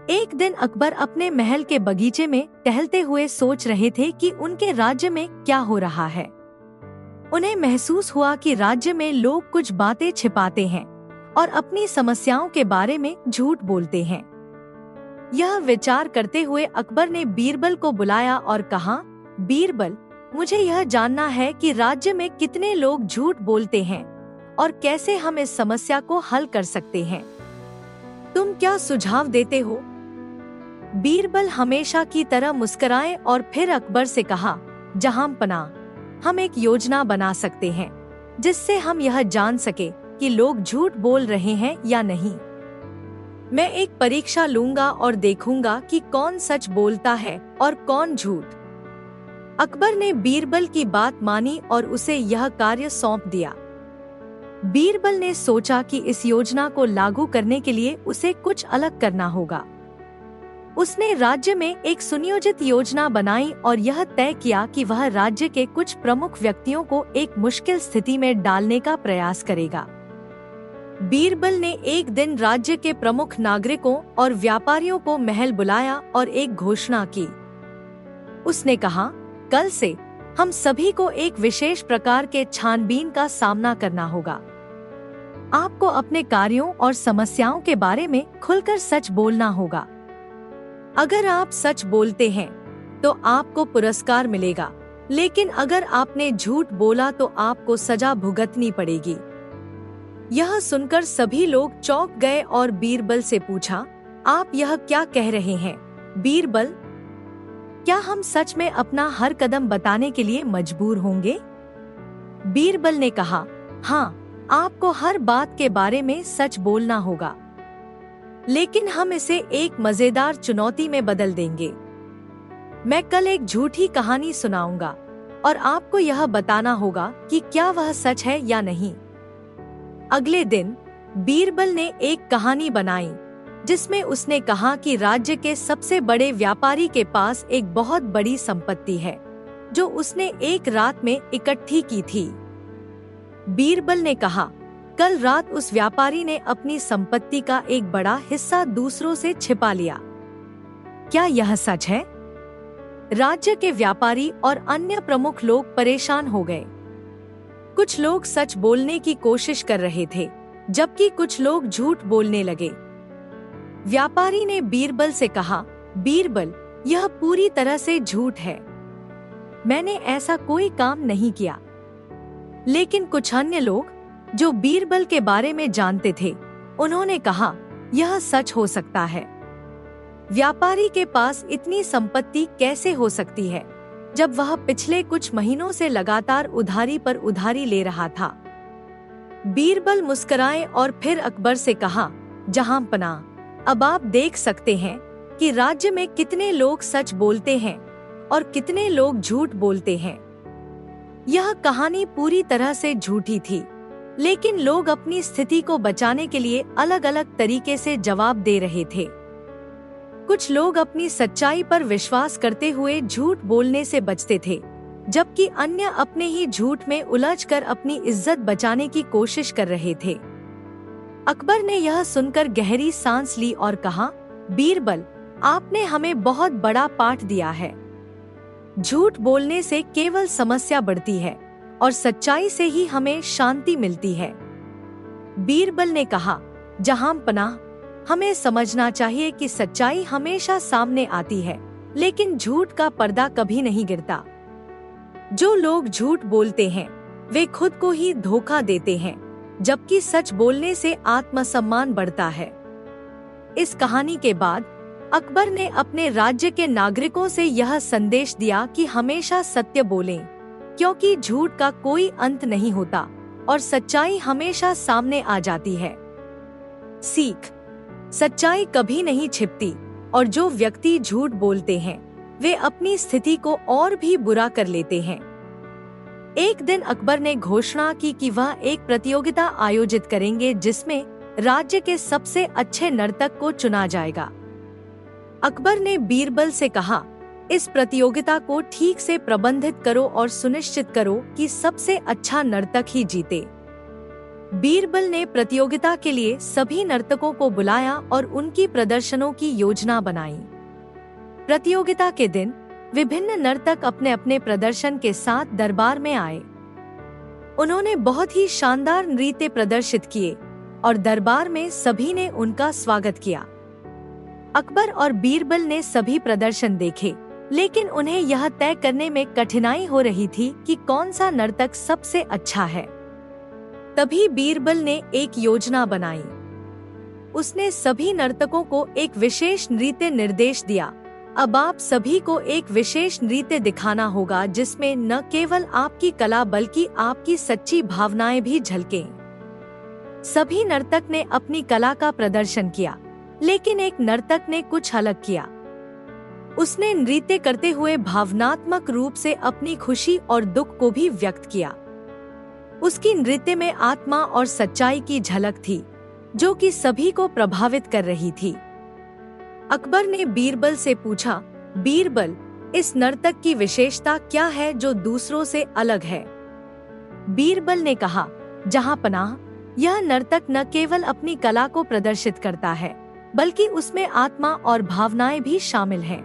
एक दिन अकबर अपने महल के बगीचे में टहलते हुए सोच रहे थे कि उनके राज्य में क्या हो रहा है। उन्हें महसूस हुआ कि राज्य में लोग कुछ बातें छिपाते हैं और अपनी समस्याओं के बारे में झूठ बोलते हैं। यह विचार करते हुए अकबर ने बीरबल को बुलाया और कहा, बीरबल, मुझे यह जानना है कि राज्य में कितने लोग झूठ बोलते हैं और कैसे हम इस समस्या को हल कर सकते हैं। तुम क्या सुझाव देते हो? बीरबल हमेशा की तरह मुस्कुराए और फिर अकबर से कहा, जहांपनाह, हम एक योजना बना सकते हैं जिससे हम यह जान सके कि लोग झूठ बोल रहे हैं या नहीं। मैं एक परीक्षा लूंगा और देखूंगा कि कौन सच बोलता है और कौन झूठ। अकबर ने बीरबल की बात मानी और उसे यह कार्य सौंप दिया। बीरबल ने सोचा कि इस योजना को लागू करने के लिए उसे कुछ अलग करना होगा। उसने राज्य में एक सुनियोजित योजना बनाई और यह तय किया कि वह राज्य के कुछ प्रमुख व्यक्तियों को एक मुश्किल स्थिति में डालने का प्रयास करेगा। बीरबल ने एक दिन राज्य के प्रमुख नागरिकों और व्यापारियों को महल बुलाया और एक घोषणा की। उसने कहा, कल से हम सभी को एक विशेष प्रकार के छानबीन का सामना करना होगा। आपको अपने कार्यों और समस्याओं के बारे में खुलकर सच बोलना होगा। अगर आप सच बोलते हैं तो आपको पुरस्कार मिलेगा, लेकिन अगर आपने झूठ बोला तो आपको सजा भुगतनी पड़ेगी। यह सुनकर सभी लोग चौंक गए और बीरबल से पूछा, आप यह क्या कह रहे हैं बीरबल? क्या हम सच में अपना हर कदम बताने के लिए मजबूर होंगे? बीरबल ने कहा, हाँ, आपको हर बात के बारे में सच बोलना होगा, लेकिन हम इसे एक मजेदार चुनौती में बदल देंगे। मैं कल एक झूठी कहानी सुनाऊंगा और आपको यह बताना होगा कि क्या वह सच है या नहीं। अगले दिन बीरबल ने एक कहानी बनाई जिसमें उसने कहा कि राज्य के सबसे बड़े व्यापारी के पास एक बहुत बड़ी संपत्ति है जो उसने एक रात में इकट्ठी की थी। बीरबल ने कहा, कल रात उस व्यापारी ने अपनी संपत्ति का एक बड़ा हिस्सा दूसरों से छिपा लिया। क्या यह सच है? राज्य के व्यापारी और अन्य प्रमुख लोग परेशान हो गए। कुछ लोग सच बोलने की कोशिश कर रहे थे, जबकि कुछ लोग झूठ बोलने लगे। व्यापारी ने बीरबल से कहा, बीरबल, यह पूरी तरह से झूठ है। मैंने ऐसा कोई काम नहीं किया। लेकिन कुछ अन्य लोग जो बीरबल के बारे में जानते थे, उन्होंने कहा, यह सच हो सकता है। व्यापारी के पास इतनी संपत्ति कैसे हो सकती है जब वह पिछले कुछ महीनों से लगातार उधारी पर उधारी ले रहा था। बीरबल मुस्कुराए और फिर अकबर से कहा, जहांपनाह, अब आप देख सकते हैं कि राज्य में कितने लोग सच बोलते हैं और कितने लोग झूठ बोलते हैं। यह कहानी पूरी तरह से झूठी थी, लेकिन लोग अपनी स्थिति को बचाने के लिए अलग अलग तरीके से जवाब दे रहे थे। कुछ लोग अपनी सच्चाई पर विश्वास करते हुए झूठ बोलने से बचते थे, जबकि अन्य अपने ही झूठ में उलझकर अपनी इज्जत बचाने की कोशिश कर रहे थे। अकबर ने यह सुनकर गहरी सांस ली और कहा, बीरबल, आपने हमें बहुत बड़ा पाठ दिया है। झूठ बोलने से केवल समस्या बढ़ती है और सच्चाई से ही हमें शांति मिलती है। बीरबल ने कहा, जहांपनाह, हमें समझना चाहिए कि सच्चाई हमेशा सामने आती है, लेकिन झूठ का पर्दा कभी नहीं गिरता। जो लोग झूठ बोलते हैं वे खुद को ही धोखा देते हैं, जबकि सच बोलने से आत्मसम्मान बढ़ता है। इस कहानी के बाद अकबर ने अपने राज्य के नागरिकों से यह संदेश दिया कि हमेशा सत्य बोलें, क्योंकि झूठ का कोई अंत नहीं होता और सच्चाई हमेशा सामने आ जाती है। सीख: सच्चाई कभी नहीं छिपती और जो व्यक्ति झूठ बोलते हैं वे अपनी स्थिति को और भी बुरा कर लेते हैं। एक दिन अकबर ने घोषणा की कि वह एक प्रतियोगिता आयोजित करेंगे जिसमें राज्य के सबसे अच्छे नर्तक को चुना जाएगा। अकबर ने बीरबल से कहा, इस प्रतियोगिता को ठीक से प्रबंधित करो और सुनिश्चित करो कि सबसे अच्छा नर्तक ही जीते। बीरबल ने प्रतियोगिता के लिए सभी नर्तकों को बुलाया और उनकी प्रदर्शनों की योजना बनाई। प्रतियोगिता के दिन विभिन्न नर्तक अपने अपने प्रदर्शन के साथ दरबार में आए। उन्होंने बहुत ही शानदार नृत्य प्रदर्शित किए और दरबार में सभी ने उनका स्वागत किया। अकबर और बीरबल ने सभी प्रदर्शन देखे, लेकिन उन्हें यह तय करने में कठिनाई हो रही थी कि कौन सा नर्तक सबसे अच्छा है। तभी बीरबल ने एक योजना बनाई। उसने सभी नर्तकों को एक विशेष नृत्य निर्देश दिया। अब आप सभी को एक विशेष नृत्य दिखाना होगा जिसमें न केवल आपकी कला बल्कि आपकी सच्ची भावनाएं भी झलकें। सभी नर्तक ने अपनी कला का प्रदर्शन किया, लेकिन एक नर्तक ने कुछ अलग किया। उसने नृत्य करते हुए भावनात्मक रूप से अपनी खुशी और दुख को भी व्यक्त किया। उसकी नृत्य में आत्मा और सच्चाई की झलक थी, जो कि सभी को प्रभावित कर रही थी। अकबर ने बीरबल से पूछा, बीरबल, इस नर्तक की विशेषता क्या है जो दूसरों से अलग है? बीरबल ने कहा, जहांपनाह, यह नर्तक न केवल अपनी कला को प्रदर्शित करता है, बल्कि उसमें आत्मा और भावनाएं भी शामिल हैं।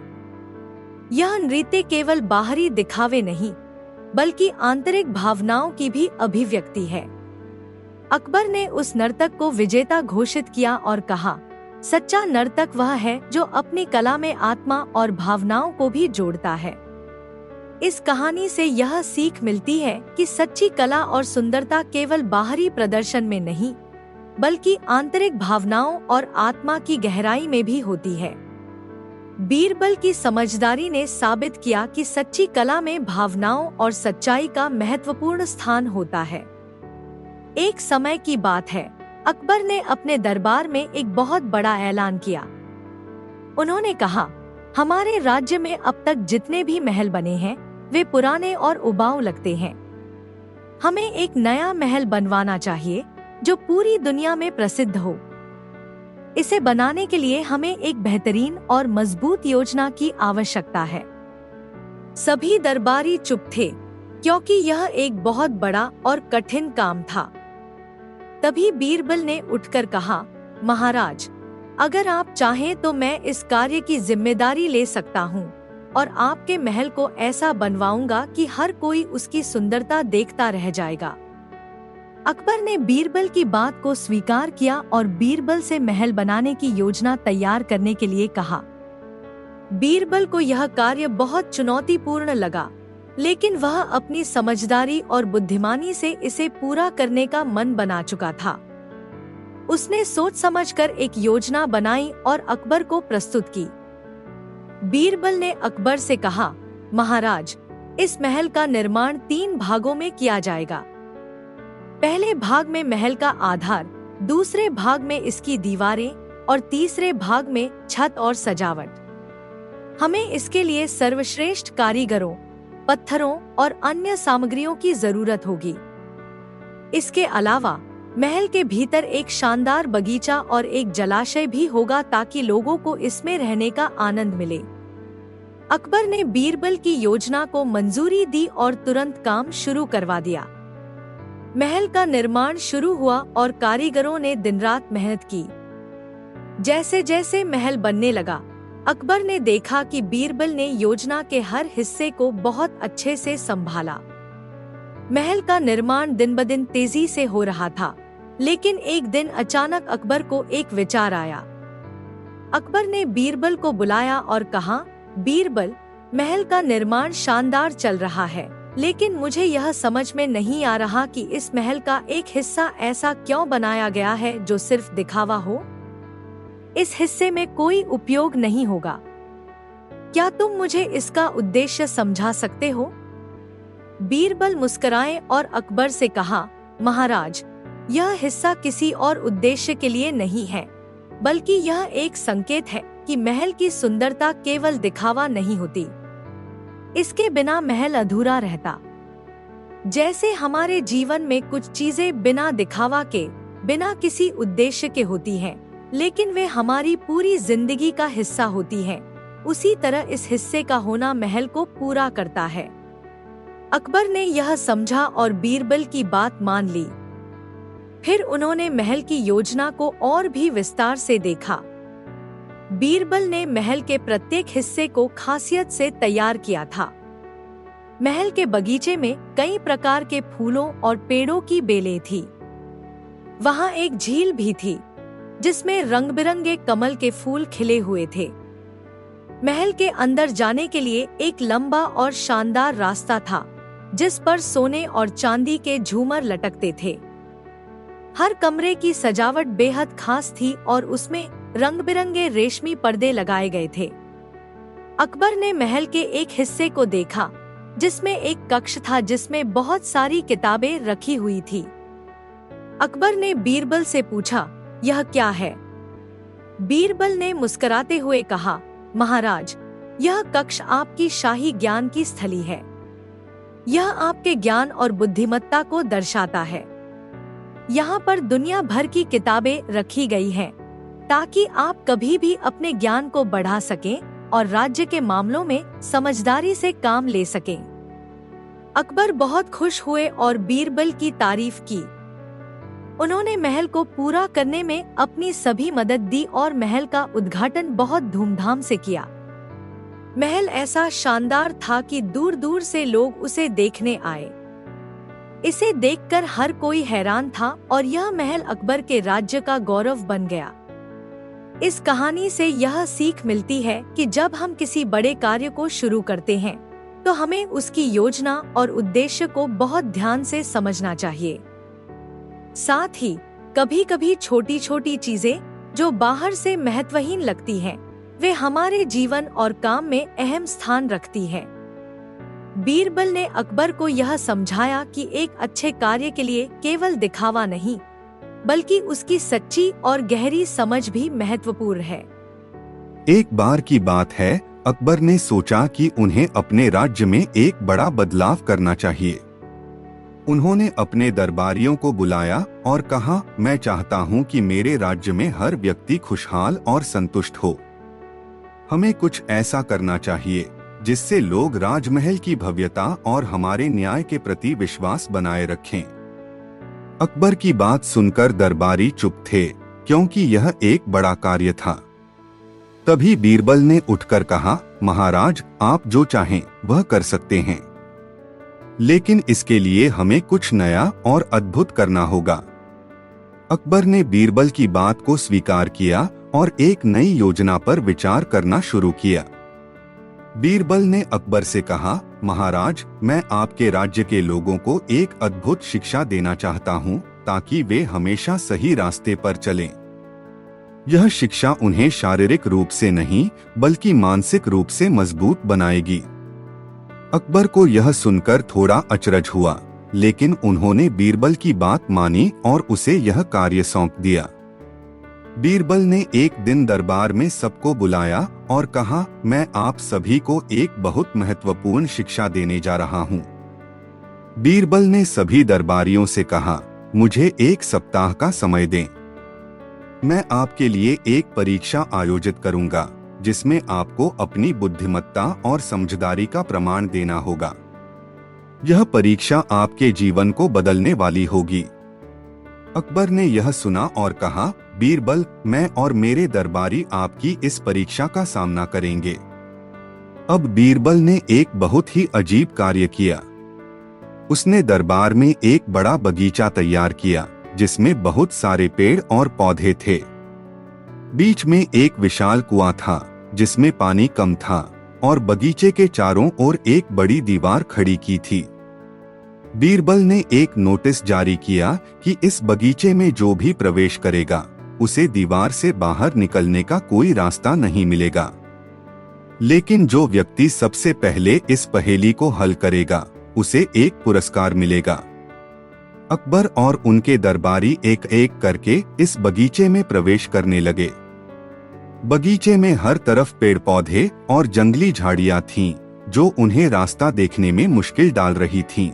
यह नृत्य केवल बाहरी दिखावे नहीं, बल्कि आंतरिक भावनाओं की भी अभिव्यक्ति है। अकबर ने उस नर्तक को विजेता घोषित किया और कहा, सच्चा नर्तक वह है जो अपनी कला में आत्मा और भावनाओं को भी जोड़ता है। इस कहानी से यह सीख मिलती है कि सच्ची कला और सुंदरता केवल बाहरी प्रदर्शन में नहीं, बल्कि आंतरिक भावनाओं और आत्मा की गहराई में भी होती है। बीरबल की समझदारी ने साबित किया कि सच्ची कला में भावनाओं और सच्चाई का महत्वपूर्ण स्थान होता है। एक समय की बात है, अकबर ने अपने दरबार में एक बहुत बड़ा ऐलान किया। उन्होंने कहा, हमारे राज्य में अब तक जितने भी महल बने हैं वे पुराने और उबाऊ लगते हैं। हमें एक नया महल बनवाना चाहिए जो पूरी दुनिया में प्रसिद्ध हो। इसे बनाने के लिए हमें एक बेहतरीन और मजबूत योजना की आवश्यकता है। सभी दरबारी चुप थे, क्योंकि यह एक बहुत बड़ा और कठिन काम था। तभी बीरबल ने उठकर कहा, महाराज, अगर आप चाहें तो मैं इस कार्य की जिम्मेदारी ले सकता हूँ और आपके महल को ऐसा बनवाऊंगा कि हर कोई उसकी सुंदरता देखता रह जाएगा। अकबर ने बीरबल की बात को स्वीकार किया और बीरबल से महल बनाने की योजना तैयार करने के लिए कहा। बीरबल को यह कार्य बहुत चुनौतीपूर्ण लगा, लेकिन वह अपनी समझदारी और बुद्धिमानी से इसे पूरा करने का मन बना चुका था। उसने सोच समझकर एक योजना बनाई और अकबर को प्रस्तुत की। बीरबल ने अकबर से कहा, महाराज, इस महल का निर्माण 3 भागों में किया जाएगा। पहले भाग में महल का आधार, दूसरे भाग में इसकी दीवारें और तीसरे भाग में छत और सजावट। हमें इसके लिए सर्वश्रेष्ठ कारीगरों, पत्थरों और अन्य सामग्रियों की जरूरत होगी। इसके अलावा महल के भीतर एक शानदार बगीचा और एक जलाशय भी होगा ताकि लोगों को इसमें रहने का आनंद मिले। अकबर ने बीरबल की योजना को मंजूरी दी और तुरंत काम शुरू करवा दिया। महल का निर्माण शुरू हुआ और कारीगरों ने दिन रात मेहनत की। जैसे जैसे महल बनने लगा, अकबर ने देखा कि बीरबल ने योजना के हर हिस्से को बहुत अच्छे से संभाला। महल का निर्माण दिन ब दिन तेजी से हो रहा था, लेकिन एक दिन अचानक अकबर को एक विचार आया। अकबर ने बीरबल को बुलाया और कहा, बीरबल, महल का निर्माण शानदार चल रहा है, लेकिन मुझे यह समझ में नहीं आ रहा कि इस महल का एक हिस्सा ऐसा क्यों बनाया गया है जो सिर्फ दिखावा हो। इस हिस्से में कोई उपयोग नहीं होगा। क्या तुम मुझे इसका उद्देश्य समझा सकते हो? बीरबल मुस्कुराए और अकबर से कहा, महाराज, यह हिस्सा किसी और उद्देश्य के लिए नहीं है, बल्कि यह एक संकेत है कि महल की सुंदरता केवल दिखावा नहीं होती। इसके बिना महल अधूरा रहता। जैसे हमारे जीवन में कुछ चीजें बिना दिखावा के, बिना किसी उद्देश्य के होती हैं, लेकिन वे हमारी पूरी जिंदगी का हिस्सा होती हैं, उसी तरह इस हिस्से का होना महल को पूरा करता है। अकबर ने यह समझा और बीरबल की बात मान ली। फिर उन्होंने महल की योजना को और भी विस्तार से देखा। बीरबल ने महल के प्रत्येक हिस्से को खासियत से तैयार किया था। महल के बगीचे में कई प्रकार के फूलों और पेड़ों की बेलें थी। वहां एक झील भी थी जिसमें रंग-बिरंगे कमल के फूल खिले हुए थे। महल के अंदर जाने के लिए एक लंबा और शानदार रास्ता था जिस पर सोने और चांदी के झूमर लटकते थे। हर कमरे की सजावट बेहद खास थी और उसमें रंग-बिरंगे रेशमी पर्दे लगाए गए थे। अकबर ने महल के एक हिस्से को देखा जिसमें एक कक्ष था जिसमें बहुत सारी किताबें रखी हुई थी। अकबर ने बीरबल से पूछा, यह क्या है? बीरबल ने मुस्कुराते हुए कहा, महाराज, यह कक्ष आपकी शाही ज्ञान की स्थली है। यह आपके ज्ञान और बुद्धिमत्ता को दर्शाता है। यहाँ पर दुनिया भर की किताबें रखी गई हैं ताकि आप कभी भी अपने ज्ञान को बढ़ा सकें और राज्य के मामलों में समझदारी से काम ले सकें। अकबर बहुत खुश हुए और बीरबल की तारीफ की। उन्होंने महल को पूरा करने में अपनी सभी मदद दी और महल का उद्घाटन बहुत धूमधाम से किया। महल ऐसा शानदार था कि दूर दूर से लोग उसे देखने आए। इसे देखकर हर कोई हैरान था और यह महल अकबर के राज्य का गौरव बन गया। इस कहानी से यह सीख मिलती है कि जब हम किसी बड़े कार्य को शुरू करते हैं तो हमें उसकी योजना और उद्देश्य को बहुत ध्यान से समझना चाहिए। साथ ही कभी कभी छोटी छोटी चीजें जो बाहर से महत्वहीन लगती हैं, वे हमारे जीवन और काम में अहम स्थान रखती हैं। बीरबल ने अकबर को यह समझाया कि एक अच्छे कार्य के लिए केवल दिखावा नहीं, बल्कि उसकी सच्ची और गहरी समझ भी महत्वपूर्ण है। एक बार की बात है, अकबर ने सोचा कि उन्हें अपने राज्य में एक बड़ा बदलाव करना चाहिए। उन्होंने अपने दरबारियों को बुलाया और कहा, मैं चाहता हूं कि मेरे राज्य में हर व्यक्ति खुशहाल और संतुष्ट हो। हमें कुछ ऐसा करना चाहिए जिससे लोग राजमहल की भव्यता और हमारे न्याय के प्रति विश्वास बनाए रखें। अकबर की बात सुनकर दरबारी चुप थे, क्योंकि यह एक बड़ा कार्य था। तभी बीरबल ने उठकर कहा, महाराज, आप जो चाहें वह कर सकते हैं, लेकिन इसके लिए हमें कुछ नया और अद्भुत करना होगा। अकबर ने बीरबल की बात को स्वीकार किया और एक नई योजना पर विचार करना शुरू किया। बीरबल ने अकबर से कहा, महाराज, मैं आपके राज्य के लोगों को एक अद्भुत शिक्षा देना चाहता हूं ताकि वे हमेशा सही रास्ते पर चलें। यह शिक्षा उन्हें शारीरिक रूप से नहीं बल्कि मानसिक रूप से मजबूत बनाएगी। अकबर को यह सुनकर थोड़ा अचरज हुआ, लेकिन उन्होंने बीरबल की बात मानी और उसे यह कार्य सौंप दिया। बीरबल ने एक दिन दरबार में सबको बुलाया और कहा, मैं आप सभी को एक बहुत महत्वपूर्ण शिक्षा देने जा रहा हूँ। बीरबल ने सभी दरबारियों से कहा, मुझे एक सप्ताह का समय दें। मैं आपके लिए एक परीक्षा आयोजित करूंगा जिसमें आपको अपनी बुद्धिमत्ता और समझदारी का प्रमाण देना होगा। यह परीक्षा आपके जीवन को बदलने वाली होगी। अकबर ने यह सुना और कहा, बीरबल, मैं और मेरे दरबारी आपकी इस परीक्षा का सामना करेंगे। अब बीरबल ने एक बहुत ही अजीब कार्य किया। उसने दरबार में एक बड़ा बगीचा तैयार किया जिसमें बहुत सारे पेड़ और पौधे थे। बीच में एक विशाल कुआं था जिसमें पानी कम था और बगीचे के चारों ओर एक बड़ी दीवार खड़ी की थी। बीरबल ने एक नोटिस जारी किया कि इस बगीचे में जो भी प्रवेश करेगा उसे दीवार से बाहर निकलने का कोई रास्ता नहीं मिलेगा, लेकिन जो व्यक्ति सबसे पहले इस पहेली को हल करेगा उसे एक पुरस्कार मिलेगा। अकबर और उनके दरबारी एक एक करके इस बगीचे में प्रवेश करने लगे। बगीचे में हर तरफ पेड़ पौधे और जंगली झाड़ियां थीं, जो उन्हें रास्ता देखने में मुश्किल डाल रही थीं।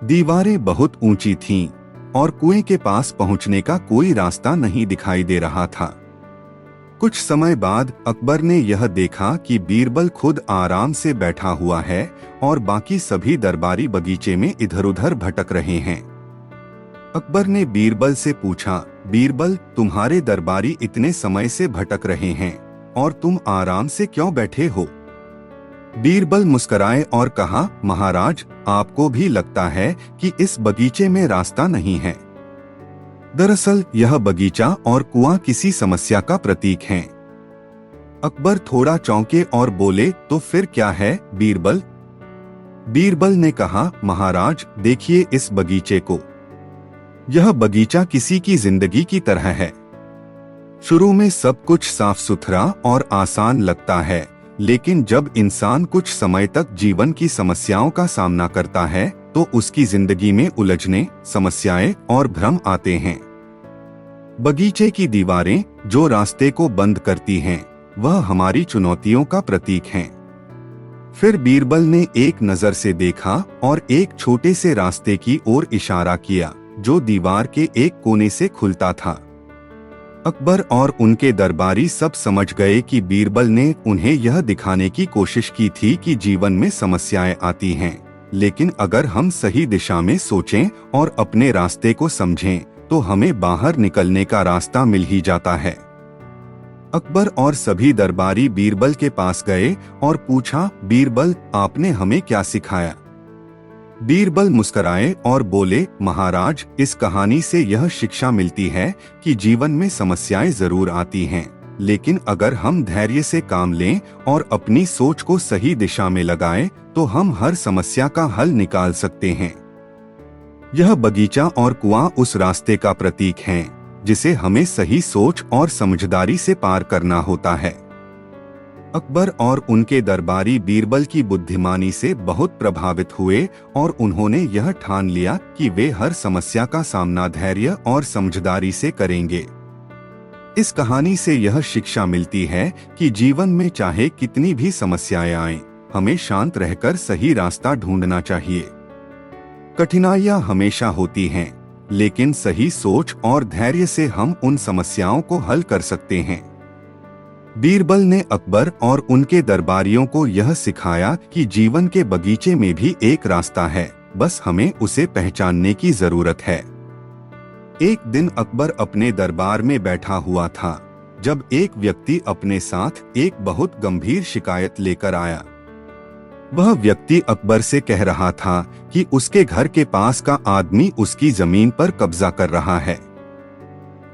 दीवारें बहुत ऊंची थीं और कुएं के पास पहुंचने का कोई रास्ता नहीं दिखाई दे रहा था। कुछ समय बाद अकबर ने यह देखा कि बीरबल खुद आराम से बैठा हुआ है और बाकी सभी दरबारी बगीचे में इधर उधर भटक रहे हैं। अकबर ने बीरबल से पूछा, बीरबल, तुम्हारे दरबारी इतने समय से भटक रहे हैं और तुम आराम से क्यों बैठे हो? बीरबल मुस्कुराए और कहा, महाराज, आपको भी लगता है कि इस बगीचे में रास्ता नहीं है। दरअसल यह बगीचा और कुआं किसी समस्या का प्रतीक हैं। अकबर थोड़ा चौंके और बोले, तो फिर क्या है बीरबल? बीरबल ने कहा, महाराज, देखिए इस बगीचे को। यह बगीचा किसी की जिंदगी की तरह है। शुरू में सब कुछ साफ सुथरा और आसान लगता है, लेकिन जब इंसान कुछ समय तक जीवन की समस्याओं का सामना करता है तो उसकी जिंदगी में उलझने, समस्याएं और भ्रम आते हैं। बगीचे की दीवारें जो रास्ते को बंद करती हैं, वह हमारी चुनौतियों का प्रतीक हैं। फिर बीरबल ने एक नजर से देखा और एक छोटे से रास्ते की ओर इशारा किया जो दीवार के एक कोने से खुलता था। अकबर और उनके दरबारी सब समझ गए कि बीरबल ने उन्हें यह दिखाने की कोशिश की थी कि जीवन में समस्याएं आती हैं, लेकिन अगर हम सही दिशा में सोचें और अपने रास्ते को समझें तो हमें बाहर निकलने का रास्ता मिल ही जाता है। अकबर और सभी दरबारी बीरबल के पास गए और पूछा, बीरबल, आपने हमें क्या सिखाया? बीरबल मुस्कुराए और बोले, महाराज, इस कहानी से यह शिक्षा मिलती है कि जीवन में समस्याएं जरूर आती हैं, लेकिन अगर हम धैर्य से काम लें और अपनी सोच को सही दिशा में लगाएं, तो हम हर समस्या का हल निकाल सकते हैं। यह बगीचा और कुआं उस रास्ते का प्रतीक हैं, जिसे हमें सही सोच और समझदारी से पार करना होता है। अकबर और उनके दरबारी बीरबल की बुद्धिमानी से बहुत प्रभावित हुए और उन्होंने यह ठान लिया कि वे हर समस्या का सामना धैर्य और समझदारी से करेंगे। इस कहानी से यह शिक्षा मिलती है कि जीवन में चाहे कितनी भी समस्याएं आएं, हमें शांत रहकर सही रास्ता ढूंढना चाहिए। कठिनाइयां हमेशा होती हैं, लेकिन सही सोच और धैर्य से हम उन समस्याओं को हल कर सकते हैं। बीरबल ने अकबर और उनके दरबारियों को यह सिखाया कि जीवन के बगीचे में भी एक रास्ता है, बस हमें उसे पहचानने की जरूरत है। एक दिन अकबर अपने दरबार में बैठा हुआ था, जब एक व्यक्ति अपने साथ एक बहुत गंभीर शिकायत लेकर आया। वह व्यक्ति अकबर से कह रहा था कि उसके घर के पास का आदमी उसकी जमीन पर कब्जा कर रहा है।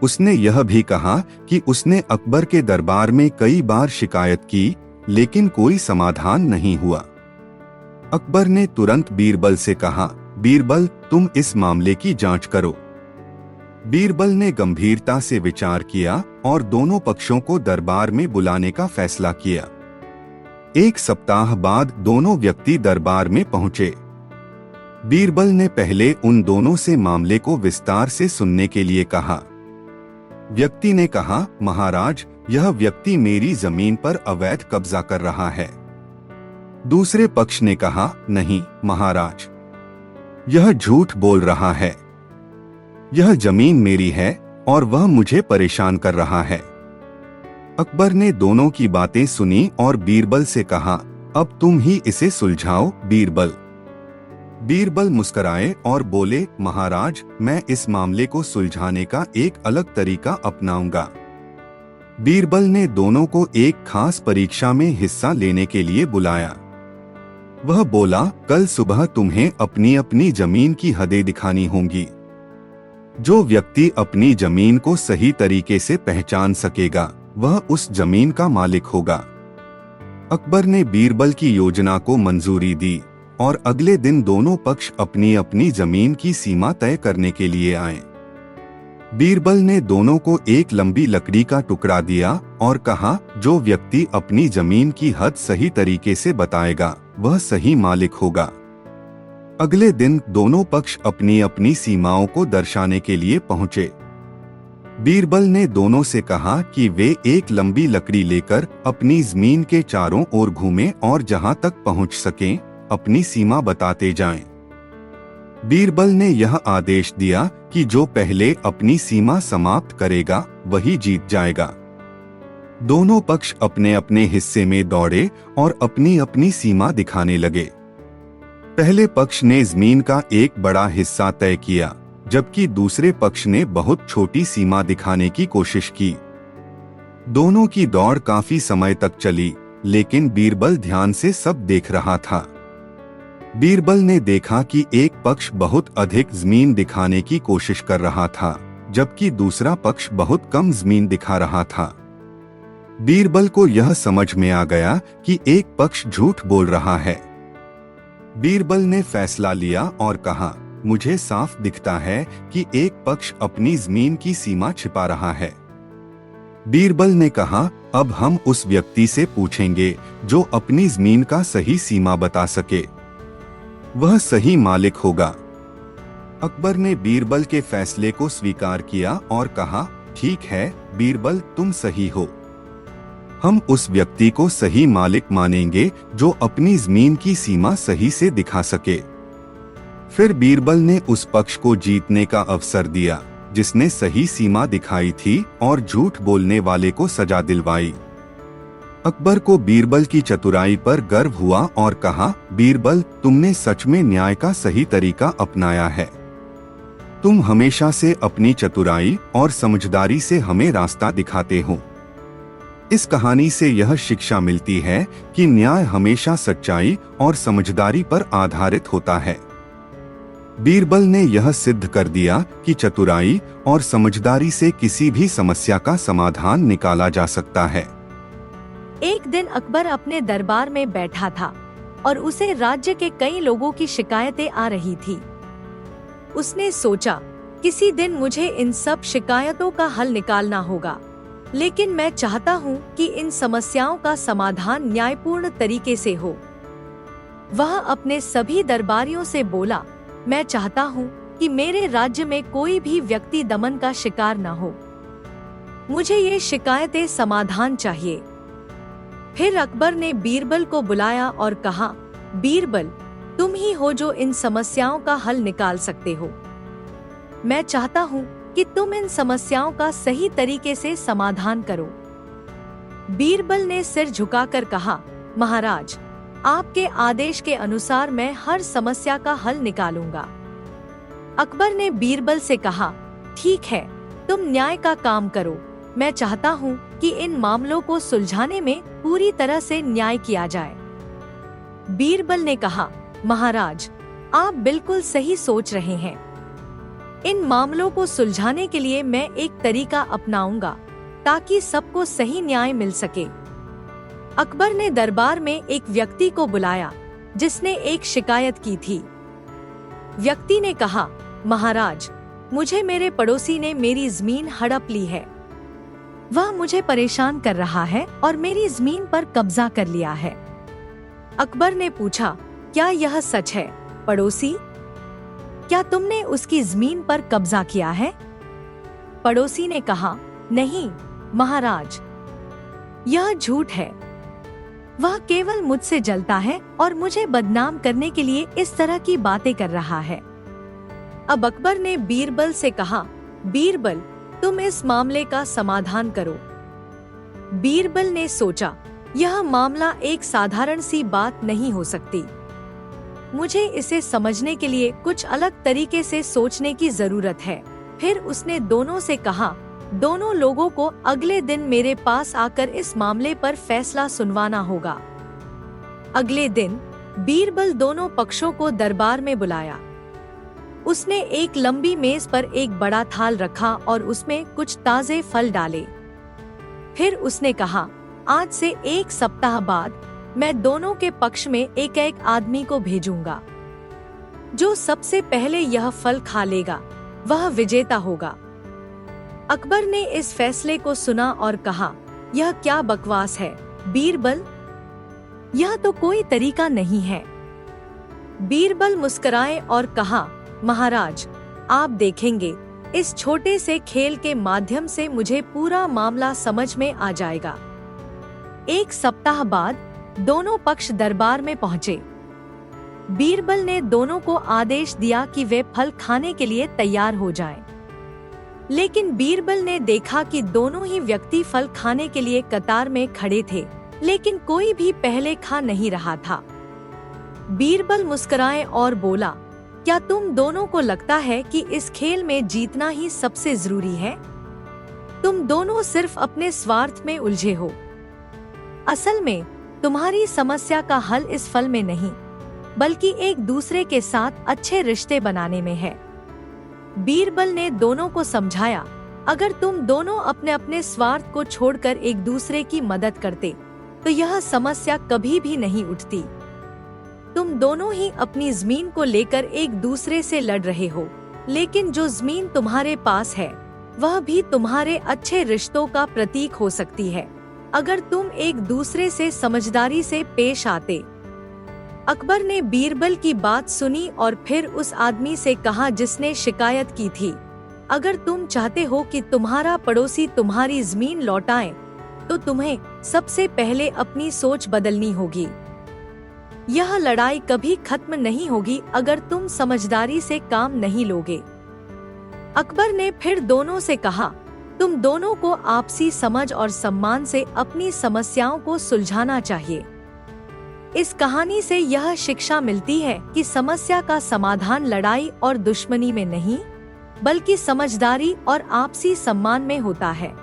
उसने यह भी कहा कि उसने अकबर के दरबार में कई बार शिकायत की, लेकिन कोई समाधान नहीं हुआ। अकबर ने तुरंत बीरबल से कहा, बीरबल, तुम इस मामले की जांच करो। बीरबल ने गंभीरता से विचार किया और दोनों पक्षों को दरबार में बुलाने का फैसला किया। एक सप्ताह बाद दोनों व्यक्ति दरबार में पहुंचे। बीरबल ने पहले उन दोनों से मामले को विस्तार से सुनने के लिए कहा। व्यक्ति ने कहा, महाराज, यह व्यक्ति मेरी जमीन पर अवैध कब्जा कर रहा है। दूसरे पक्ष ने कहा, नहीं महाराज, यह झूठ बोल रहा है। यह जमीन मेरी है और वह मुझे परेशान कर रहा है। अकबर ने दोनों की बातें सुनी और बीरबल से कहा, अब तुम ही इसे सुलझाओ बीरबल। बीरबल मुस्कुराए और बोले, महाराज, मैं इस मामले को सुलझाने का एक अलग तरीका अपनाऊंगा। बीरबल ने दोनों को एक खास परीक्षा में हिस्सा लेने के लिए बुलाया। वह बोला, कल सुबह तुम्हें अपनी अपनी जमीन की हदें दिखानी होंगी। जो व्यक्ति अपनी जमीन को सही तरीके से पहचान सकेगा, वह उस जमीन का मालिक होगा। अकबर ने बीरबल की योजना को मंजूरी दी और अगले दिन दोनों पक्ष अपनी अपनी जमीन की सीमा तय करने के लिए आए। बीरबल ने दोनों को एक लंबी लकड़ी का टुकड़ा दिया और कहा, जो व्यक्ति अपनी जमीन की हद सही तरीके से बताएगा, वह सही मालिक होगा। अगले दिन दोनों पक्ष अपनी अपनी सीमाओं को दर्शाने के लिए पहुंचे। बीरबल ने दोनों से कहा कि वे एक लंबी लकड़ी लेकर अपनी जमीन के चारों ओर घूमें और जहां तक पहुंच सकें, अपनी सीमा बताते जाएं। बीरबल ने यह आदेश दिया कि जो पहले अपनी सीमा समाप्त करेगा, वही जीत जाएगा। दोनों पक्ष अपने अपने हिस्से में दौड़े और अपनी अपनी सीमा दिखाने लगे। पहले पक्ष ने जमीन का एक बड़ा हिस्सा तय किया जबकि दूसरे पक्ष ने बहुत छोटी सीमा दिखाने की कोशिश की। दोनों की दौड़ काफी समय तक चली, लेकिन बीरबल ध्यान से सब देख रहा था। बीरबल ने देखा कि एक पक्ष बहुत अधिक जमीन दिखाने की कोशिश कर रहा था, जबकि दूसरा पक्ष बहुत कम जमीन दिखा रहा था। बीरबल को यह समझ में आ गया कि एक पक्ष झूठ बोल रहा है। बीरबल ने फैसला लिया और कहा, मुझे साफ दिखता है कि एक पक्ष अपनी जमीन की सीमा छिपा रहा है। बीरबल ने कहा, अब हम उस व्यक्ति से पूछेंगे जो अपनी जमीन का सही सीमा बता सके। वह सही मालिक होगा। अकबर ने बीरबल के फैसले को स्वीकार किया और कहा, ठीक है बीरबल, तुम सही हो। हम उस व्यक्ति को सही मालिक मानेंगे जो अपनी जमीन की सीमा सही से दिखा सके। फिर बीरबल ने उस पक्ष को जीतने का अवसर दिया जिसने सही सीमा दिखाई थी और झूठ बोलने वाले को सजा दिलवाई। अकबर को बीरबल की चतुराई पर गर्व हुआ और कहा, बीरबल, तुमने सच में न्याय का सही तरीका अपनाया है। तुम हमेशा से अपनी चतुराई और समझदारी से हमें रास्ता दिखाते हो। इस कहानी से यह शिक्षा मिलती है कि न्याय हमेशा सच्चाई और समझदारी पर आधारित होता है। बीरबल ने यह सिद्ध कर दिया कि चतुराई और समझदारी से किसी भी समस्या का समाधान निकाला जा सकता है। एक दिन अकबर अपने दरबार में बैठा था और उसे राज्य के कई लोगों की शिकायतें आ रही थी। उसने सोचा, किसी दिन मुझे इन सब शिकायतों का हल निकालना होगा, लेकिन मैं चाहता हूँ कि इन समस्याओं का समाधान न्यायपूर्ण तरीके से हो। वह अपने सभी दरबारियों से बोला, मैं चाहता हूँ कि मेरे राज्य में कोई भी व्यक्ति दमन का शिकार न हो। मुझे ये शिकायतें समाधान चाहिए। फिर अकबर ने बीरबल को बुलाया और कहा, बीरबल, तुम ही हो जो इन समस्याओं का हल निकाल सकते हो। मैं चाहता हूँ कि तुम इन समस्याओं का सही तरीके से समाधान करो। बीरबल ने सिर झुकाकर कहा, महाराज, आपके आदेश के अनुसार मैं हर समस्या का हल निकालूंगा। अकबर ने बीरबल से कहा, ठीक है, तुम न्याय का काम करो। मैं चाहता हूँ कि इन मामलों को सुलझाने में पूरी तरह से न्याय किया जाए। बीरबल ने कहा, महाराज, आप बिल्कुल सही सोच रहे हैं। इन मामलों को सुलझाने के लिए मैं एक तरीका अपनाऊंगा ताकि सबको सही न्याय मिल सके। अकबर ने दरबार में एक व्यक्ति को बुलाया जिसने एक शिकायत की थी। व्यक्ति ने कहा, महाराज, मुझे मेरे पड़ोसी ने मेरी जमीन हड़प ली है। वह मुझे परेशान कर रहा है और मेरी जमीन पर कब्जा कर लिया है। अकबर ने पूछा, क्या यह सच है पड़ोसी? क्या तुमने उसकी जमीन पर कब्जा किया है? पड़ोसी ने कहा, नहीं महाराज, यह झूठ है। वह केवल मुझसे जलता है और मुझे बदनाम करने के लिए इस तरह की बातें कर रहा है। अब अकबर ने बीरबल से कहा, बीरबल, तुम इस मामले का समाधान करो। बीरबल ने सोचा, यह मामला एक साधारण सी बात नहीं हो सकती। मुझे इसे समझने के लिए कुछ अलग तरीके से सोचने की जरूरत है। फिर उसने दोनों से कहा, दोनों लोगों को अगले दिन मेरे पास आकर इस मामले पर फैसला सुनवाना होगा। अगले दिन बीरबल दोनों पक्षों को दरबार में बुलाया। उसने एक लंबी मेज पर एक बड़ा थाल रखा और उसमें कुछ ताजे फल डाले। फिर उसने कहा, आज से एक सप्ताह बाद मैं दोनों के पक्ष में एक एक आदमी को भेजूंगा। जो सबसे पहले यह फल खा लेगा वह विजेता होगा। अकबर ने इस फैसले को सुना और कहा, यह क्या बकवास है बीरबल, यह तो कोई तरीका नहीं है। बीरबल मुस्कुराए और कहा, महाराज, आप देखेंगे, इस छोटे से खेल के माध्यम से मुझे पूरा मामला समझ में आ जाएगा। एक सप्ताह बाद दोनों पक्ष दरबार में पहुँचे। बीरबल ने दोनों को आदेश दिया कि वे फल खाने के लिए तैयार हो जाएं। लेकिन बीरबल ने देखा कि दोनों ही व्यक्ति फल खाने के लिए कतार में खड़े थे, लेकिन कोई भी पहले खा नहीं रहा था। बीरबल मुस्कुराए और बोला, क्या तुम दोनों को लगता है कि इस खेल में जीतना ही सबसे जरूरी है? तुम दोनों सिर्फ अपने स्वार्थ में उलझे हो। असल में तुम्हारी समस्या का हल इस फल में नहीं, बल्कि एक दूसरे के साथ अच्छे रिश्ते बनाने में है। बीरबल ने दोनों को समझाया, अगर तुम दोनों अपने अपने स्वार्थ को छोड़कर एक दूसरे की मदद करते तो यह समस्या कभी भी नहीं उठती। तुम दोनों ही अपनी जमीन को लेकर एक दूसरे से लड़ रहे हो, लेकिन जो जमीन तुम्हारे पास है वह भी तुम्हारे अच्छे रिश्तों का प्रतीक हो सकती है, अगर तुम एक दूसरे से समझदारी से पेश आते। अकबर ने बीरबल की बात सुनी और फिर उस आदमी से कहा जिसने शिकायत की थी, अगर तुम चाहते हो कि तुम्हारा पड़ोसी तुम्हारी जमीन लौटाए तो तुम्हें सबसे पहले अपनी सोच बदलनी होगी। यह लड़ाई कभी खत्म नहीं होगी अगर तुम समझदारी से काम नहीं लोगे। अकबर ने फिर दोनों से कहा, तुम दोनों को आपसी समझ और सम्मान से अपनी समस्याओं को सुलझाना चाहिए। इस कहानी से यह शिक्षा मिलती है कि समस्या का समाधान लड़ाई और दुश्मनी में नहीं, बल्कि समझदारी और आपसी सम्मान में होता है।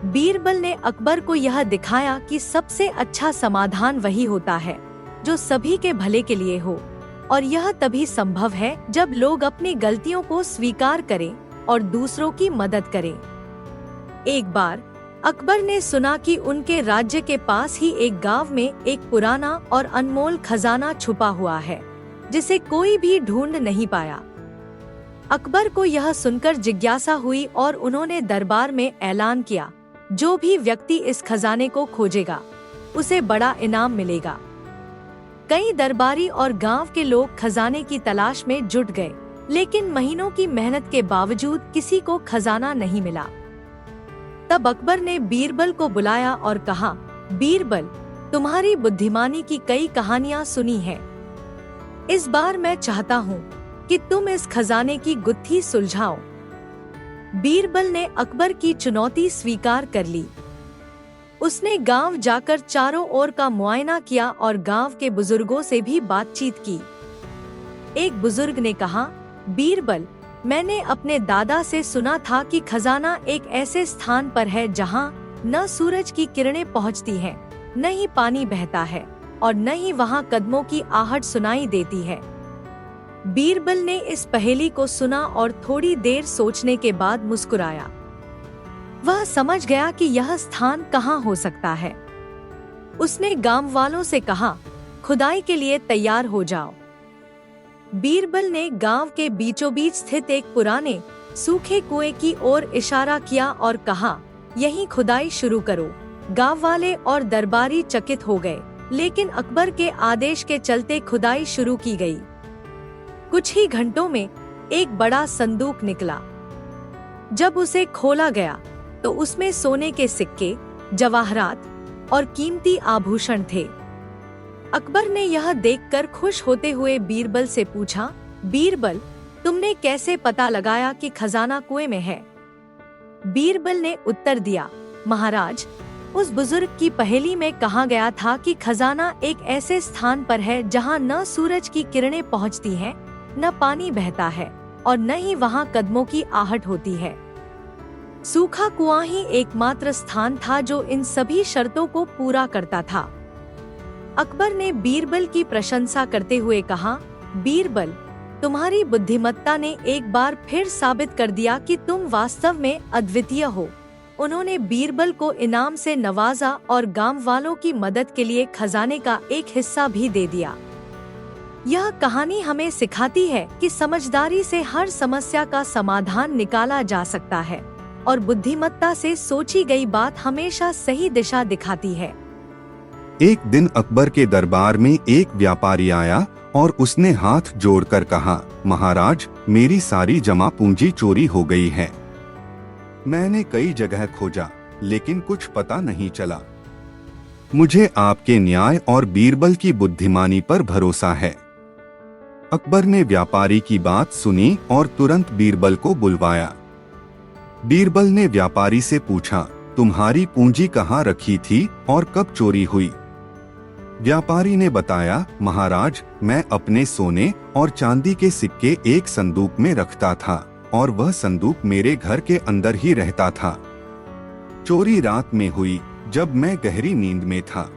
बीरबल ने अकबर को यह दिखाया कि सबसे अच्छा समाधान वही होता है जो सभी के भले के लिए हो, और यह तभी संभव है जब लोग अपनी गलतियों को स्वीकार करें और दूसरों की मदद करें। एक बार अकबर ने सुना कि उनके राज्य के पास ही एक गांव में एक पुराना और अनमोल खजाना छुपा हुआ है जिसे कोई भी ढूंढ नहीं पाया। अकबर को यह सुनकर जिज्ञासा हुई और उन्होंने दरबार में ऐलान किया, जो भी व्यक्ति इस खजाने को खोजेगा उसे बड़ा इनाम मिलेगा। कई दरबारी और गांव के लोग खजाने की तलाश में जुट गए, लेकिन महीनों की मेहनत के बावजूद किसी को खजाना नहीं मिला। तब अकबर ने बीरबल को बुलाया और कहा, बीरबल, तुम्हारी बुद्धिमानी की कई कहानियां सुनी हैं। इस बार मैं चाहता हूँ कि तुम इस खजाने की गुत्थी सुलझाओ। बीरबल ने अकबर की चुनौती स्वीकार कर ली। उसने गांव जाकर चारों ओर का मुआयना किया और गांव के बुजुर्गों से भी बातचीत की। एक बुजुर्ग ने कहा, बीरबल, मैंने अपने दादा से सुना था कि खजाना एक ऐसे स्थान पर है जहां न सूरज की किरणें पहुंचती हैं, न ही पानी बहता है और न ही वहां कदमों की आहट सुनाई देती है। बीरबल ने इस पहेली को सुना और थोड़ी देर सोचने के बाद मुस्कुराया। वह समझ गया कि यह स्थान कहाँ हो सकता है। उसने गांव वालों से कहा, खुदाई के लिए तैयार हो जाओ। बीरबल ने गांव के बीचों बीच स्थित एक पुराने सूखे कुएं की ओर इशारा किया और कहा, यहीं खुदाई शुरू करो। गांव वाले और दरबारी चकित हो गए, लेकिन अकबर के आदेश के चलते खुदाई शुरू की गई। कुछ ही घंटों में एक बड़ा संदूक निकला। जब उसे खोला गया तो उसमें सोने के सिक्के, जवाहरात और कीमती आभूषण थे। अकबर ने यह देखकर खुश होते हुए बीरबल से पूछा, बीरबल, तुमने कैसे पता लगाया कि खजाना कुएं में है? बीरबल ने उत्तर दिया, महाराज, उस बुजुर्ग की पहेली में कहा गया था कि खजाना एक ऐसे स्थान पर है जहां न सूरज की किरणें पहुंचती हैं, न पानी बहता है और न ही वहां कदमों की आहट होती है। सूखा कुआं ही एकमात्र स्थान था जो इन सभी शर्तों को पूरा करता था। अकबर ने बीरबल की प्रशंसा करते हुए कहा, बीरबल, तुम्हारी बुद्धिमत्ता ने एक बार फिर साबित कर दिया कि तुम वास्तव में अद्वितीय हो। उन्होंने बीरबल को इनाम से नवाजा और गांव वालों की मदद के लिए खजाने का एक हिस्सा भी दे दिया। यह कहानी हमें सिखाती है कि समझदारी से हर समस्या का समाधान निकाला जा सकता है और बुद्धिमत्ता से सोची गई बात हमेशा सही दिशा दिखाती है। एक दिन अकबर के दरबार में एक व्यापारी आया और उसने हाथ जोड़कर कहा, महाराज, मेरी सारी जमा पूंजी चोरी हो गई है। मैंने कई जगह खोजा, लेकिन कुछ पता नहीं चला। मुझे आपके न्याय और बीरबल की बुद्धिमानी पर भरोसा है। अकबर ने व्यापारी की बात सुनी और तुरंत बीरबल को बुलवाया। बीरबल ने व्यापारी से पूछा, तुम्हारी पूंजी कहाँ रखी थी और कब चोरी हुई? व्यापारी ने बताया, महाराज, मैं अपने सोने और चांदी के सिक्के एक संदूक में रखता था और वह संदूक मेरे घर के अंदर ही रहता था। चोरी रात में हुई जब मैं गहरी नींद में था।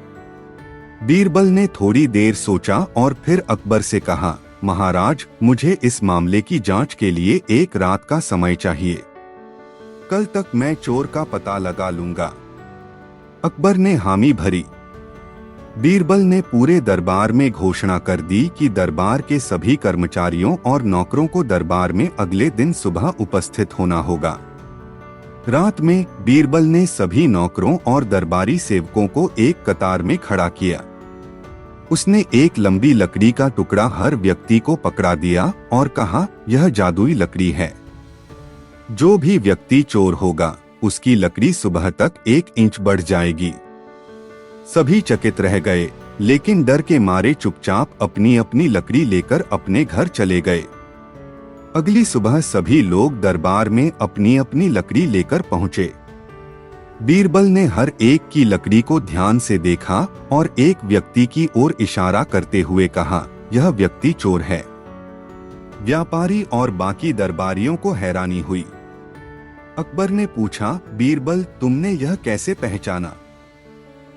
बीरबल ने थोड़ी देर सोचा और फिर अकबर से कहा, महाराज, मुझे इस मामले की जांच के लिए एक रात का समय चाहिए। कल तक मैं चोर का पता लगा लूंगा। अकबर ने हामी भरी। बीरबल ने पूरे दरबार में घोषणा कर दी कि दरबार के सभी कर्मचारियों और नौकरों को दरबार में अगले दिन सुबह उपस्थित होना होगा। रात में बीरबल ने सभी नौकरों और दरबारी सेवकों को एक कतार में खड़ा किया। उसने एक लंबी लकड़ी का टुकड़ा हर व्यक्ति को पकड़ा दिया और कहा, यह जादुई लकड़ी है। जो भी व्यक्ति चोर होगा उसकी लकड़ी सुबह तक 1 इंच बढ़ जाएगी। सभी चकित रह गए, लेकिन डर के मारे चुपचाप अपनी अपनी लकड़ी लेकर अपने घर चले गए। अगली सुबह सभी लोग दरबार में अपनी अपनी लकड़ी लेकर पहुंचे। बीरबल ने हर एक की लकड़ी को ध्यान से देखा और एक व्यक्ति की ओर इशारा करते हुए कहा, यह व्यक्ति चोर है। व्यापारी और बाकी दरबारियों को हैरानी हुई। अकबर ने पूछा, बीरबल, तुमने यह कैसे पहचाना?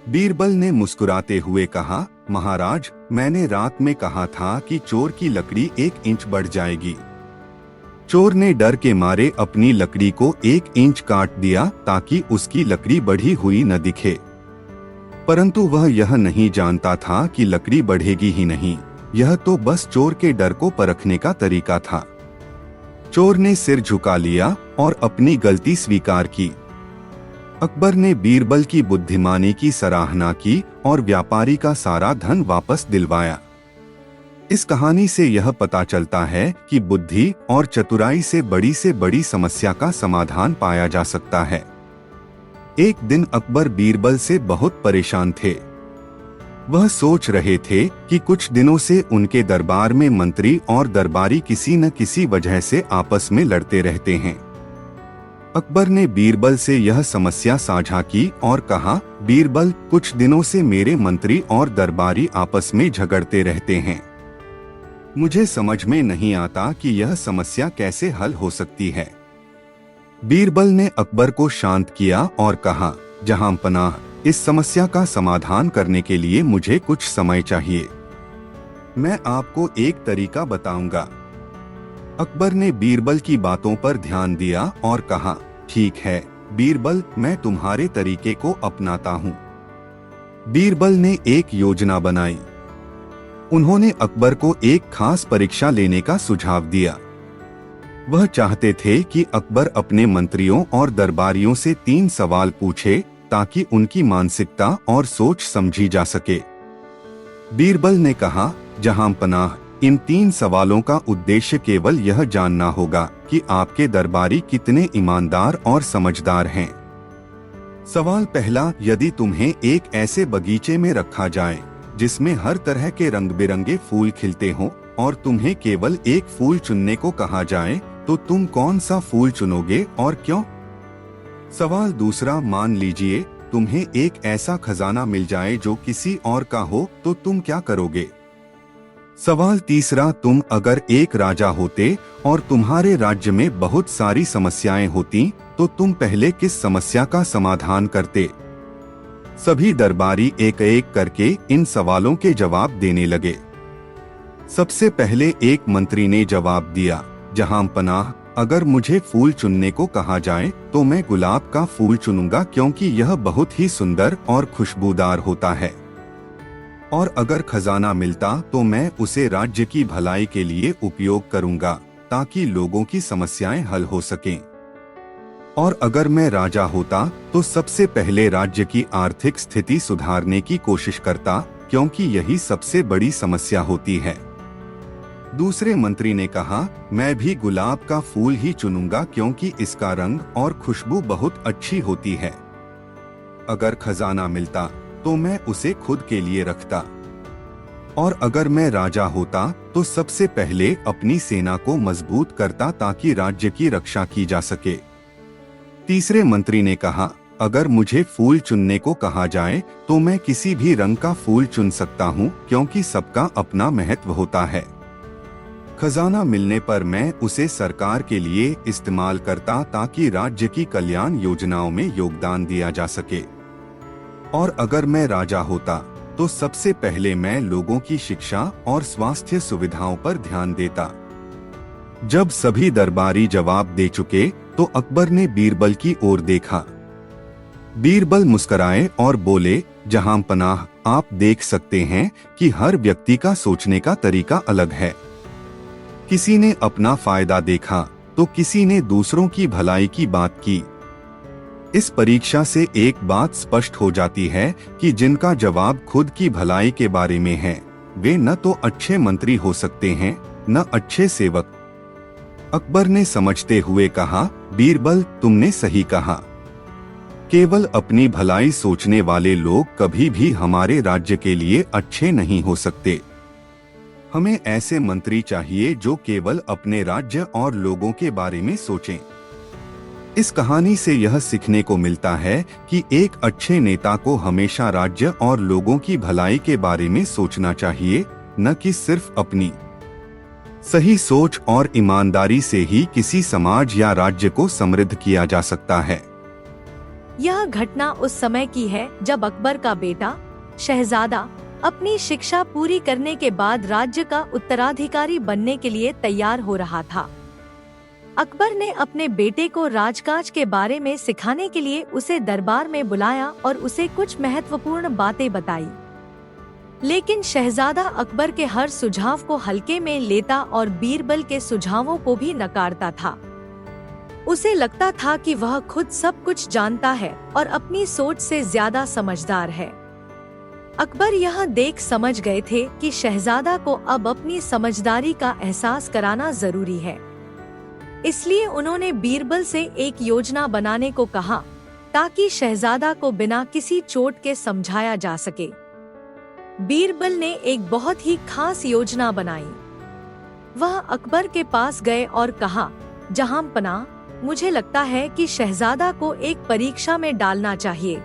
बीरबल ने मुस्कुराते हुए कहा, महाराज, मैंने रात में कहा था कि चोर की लकड़ी 1 इंच बढ़ जाएगी। चोर ने डर के मारे अपनी लकड़ी को 1 इंच काट दिया ताकि उसकी लकड़ी बढ़ी हुई न दिखे। परंतु वह यह नहीं जानता था कि लकड़ी बढ़ेगी ही नहीं। यह तो बस चोर के डर को परखने का तरीका था। चोर ने सिर झुका लिया और अपनी गलती स्वीकार की। अकबर ने बीरबल की बुद्धिमानी की सराहना की और व्यापारी का सारा धन वापस दिलवाया। इस कहानी से यह पता चलता है कि बुद्धि और चतुराई से बड़ी समस्या का समाधान पाया जा सकता है। एक दिन अकबर बीरबल से बहुत परेशान थे। वह सोच रहे थे कि कुछ दिनों से उनके दरबार में मंत्री और दरबारी किसी न किसी वजह से आपस में लड़ते रहते हैं। अकबर ने बीरबल से यह समस्या साझा की और कहा, बीरबल, कुछ दिनों से मेरे मंत्री और दरबारी आपस में झगड़ते रहते हैं। मुझे समझ में नहीं आता कि यह समस्या कैसे हल हो सकती है। बीरबल ने अकबर को शांत किया और कहा, जहां पनाह, इस समस्या का समाधान करने के लिए मुझे कुछ समय चाहिए। मैं आपको एक तरीका बताऊंगा। अकबर ने बीरबल की बातों पर ध्यान दिया और कहा, ठीक है बीरबल, मैं तुम्हारे तरीके को अपनाता हूँ। बीरबल ने एक योजना बनाई। उन्होंने अकबर को एक खास परीक्षा लेने का सुझाव दिया। वह चाहते थे कि अकबर अपने मंत्रियों और दरबारियों से 3 सवाल पूछे ताकि उनकी मानसिकता और सोच समझी जा सके। बीरबल ने कहा, जहां पनाह, इन 3 सवालों का उद्देश्य केवल यह जानना होगा कि आपके दरबारी कितने ईमानदार और समझदार हैं। सवाल पहला, यदि तुम्हें एक ऐसे बगीचे में रखा जाए जिसमें हर तरह के रंग बिरंगे फूल खिलते हों और तुम्हें केवल एक फूल चुनने को कहा जाए, तो तुम कौन सा फूल चुनोगे और क्यों? सवाल दूसरा, मान लीजिए तुम्हें एक ऐसा खजाना मिल जाए जो किसी और का हो, तो तुम क्या करोगे? सवाल तीसरा, तुम अगर एक राजा होते और तुम्हारे राज्य में बहुत सारी समस्याएं होती, तो तुम पहले किस समस्या का समाधान करते? सभी दरबारी एक एक करके इन सवालों के जवाब देने लगे। सबसे पहले एक मंत्री ने जवाब दिया, जहां पनाह, अगर मुझे फूल चुनने को कहा जाए तो मैं गुलाब का फूल चुनूंगा क्योंकि यह बहुत ही सुंदर और खुशबूदार होता है। और अगर खजाना मिलता तो मैं उसे राज्य की भलाई के लिए उपयोग करूंगा ताकि लोगों की समस्याएं हल हो सकें। और अगर मैं राजा होता तो सबसे पहले राज्य की आर्थिक स्थिति सुधारने की कोशिश करता क्योंकि यही सबसे बड़ी समस्या होती है। दूसरे मंत्री ने कहा, मैं भी गुलाब का फूल ही चुनूंगा क्योंकि इसका रंग और खुशबू बहुत अच्छी होती है। अगर खजाना मिलता तो मैं उसे खुद के लिए रखता। और अगर मैं राजा होता तो सबसे पहले अपनी सेना को मजबूत करता ताकि राज्य की रक्षा की जा सके। तीसरे मंत्री ने कहा, अगर मुझे फूल चुनने को कहा जाए तो मैं किसी भी रंग का फूल चुन सकता हूँ, क्योंकि सबका अपना महत्व होता है। खजाना मिलने पर मैं उसे सरकार के लिए इस्तेमाल करता ताकि राज्य की कल्याण योजनाओं में योगदान दिया जा सके। और अगर मैं राजा होता तो सबसे पहले मैं लोगों की शिक्षा और स्वास्थ्य सुविधाओं पर ध्यान देता। जब सभी दरबारी जवाब दे चुके तो अकबर ने बीरबल की ओर देखा। बीरबल मुस्कुराए और बोले, जहांपनाह, आप देख सकते हैं कि हर व्यक्ति का सोचने का तरीका अलग है। किसी ने अपना फायदा देखा तो किसी ने दूसरों की भलाई की बात की। इस परीक्षा से एक बात स्पष्ट हो जाती है कि जिनका जवाब खुद की भलाई के बारे में है, वे न तो अच्छे मंत्री हो सकते हैं न अच्छे सेवक। अकबर ने समझते हुए कहा, बीरबल, तुमने सही कहा। केवल अपनी भलाई सोचने वाले लोग कभी भी हमारे राज्य के लिए अच्छे नहीं हो सकते। हमें ऐसे मंत्री चाहिए जो केवल अपने राज्य और लोगों के बारे में सोचें। इस कहानी से यह सीखने को मिलता है कि एक अच्छे नेता को हमेशा राज्य और लोगों की भलाई के बारे में सोचना चाहिए, न कि सिर्फ अपनी। सही सोच और ईमानदारी से ही किसी समाज या राज्य को समृद्ध किया जा सकता है। यह घटना उस समय की है जब अकबर का बेटा शहजादा अपनी शिक्षा पूरी करने के बाद राज्य का उत्तराधिकारी बनने के लिए तैयार हो रहा था। अकबर ने अपने बेटे को राजकाज के बारे में सिखाने के लिए उसे दरबार में बुलाया और उसे कुछ महत्वपूर्ण बातें बताई। लेकिन शहजादा अकबर के हर सुझाव को हल्के में लेता और बीरबल के सुझावों को भी नकारता था। उसे लगता था कि वह खुद सब कुछ जानता है और अपनी सोच से ज्यादा समझदार है। अकबर यह देख समझ गए थे कि शहजादा को अब अपनी समझदारी का एहसास कराना जरूरी है। इसलिए उन्होंने बीरबल से एक योजना बनाने को कहा ताकि शहजादा को बिना किसी चोट के समझाया जा सके। बीरबल ने एक बहुत ही खास योजना बनाई। वह अकबर के पास गए और कहा, जहांपनाह, मुझे लगता है कि शहजादा को एक परीक्षा में डालना चाहिए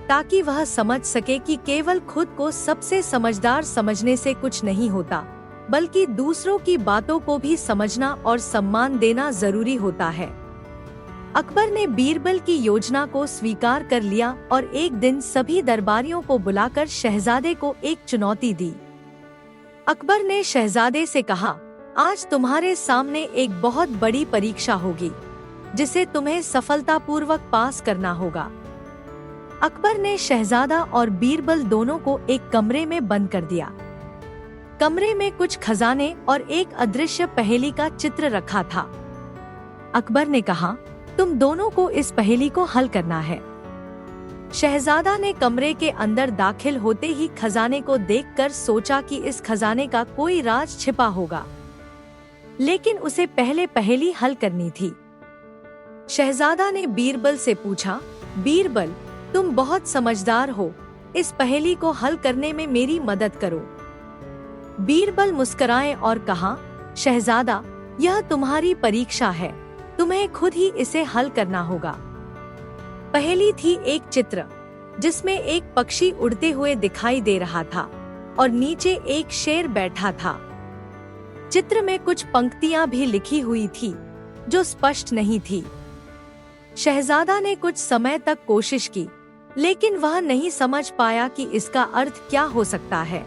ताकि वह समझ सके कि केवल खुद को सबसे समझदार समझने से कुछ नहीं होता, बल्कि दूसरों की बातों को भी समझना और सम्मान देना जरूरी होता है। अकबर ने बीरबल की योजना को स्वीकार कर लिया और एक दिन सभी दरबारियों को बुलाकर शहजादे को एक चुनौती दी। अकबर ने शहजादे से कहा, आज तुम्हारे सामने एक बहुत बड़ी परीक्षा होगी जिसे तुम्हें सफलतापूर्वक पास करना होगा। अकबर ने शहजादा और बीरबल दोनों को एक कमरे में बंद कर दिया। कमरे में कुछ खजाने और एक अदृश्य पहेली का चित्र रखा था। अकबर ने कहा, तुम दोनों को इस पहेली को हल करना है। शहजादा ने कमरे के अंदर दाखिल होते ही खजाने को देखकर सोचा कि इस खजाने का कोई राज छिपा होगा, लेकिन उसे पहले पहेली हल करनी थी। शहजादा ने बीरबल से पूछा, बीरबल, तुम बहुत समझदार हो, इस पहेली को हल करने में मेरी मदद करो। बीरबल मुस्कुराए और कहा, शहजादा, यह तुम्हारी परीक्षा है, तुम्हें खुद ही इसे हल करना होगा। पहेली थी एक चित्र जिसमें एक पक्षी उड़ते हुए दिखाई दे रहा था और नीचे एक शेर बैठा था। चित्र में कुछ पंक्तियां भी लिखी हुई थी जो स्पष्ट नहीं थी। शहजादा ने कुछ समय तक कोशिश की, लेकिन वह नहीं समझ पाया कि इसका अर्थ क्या हो सकता है।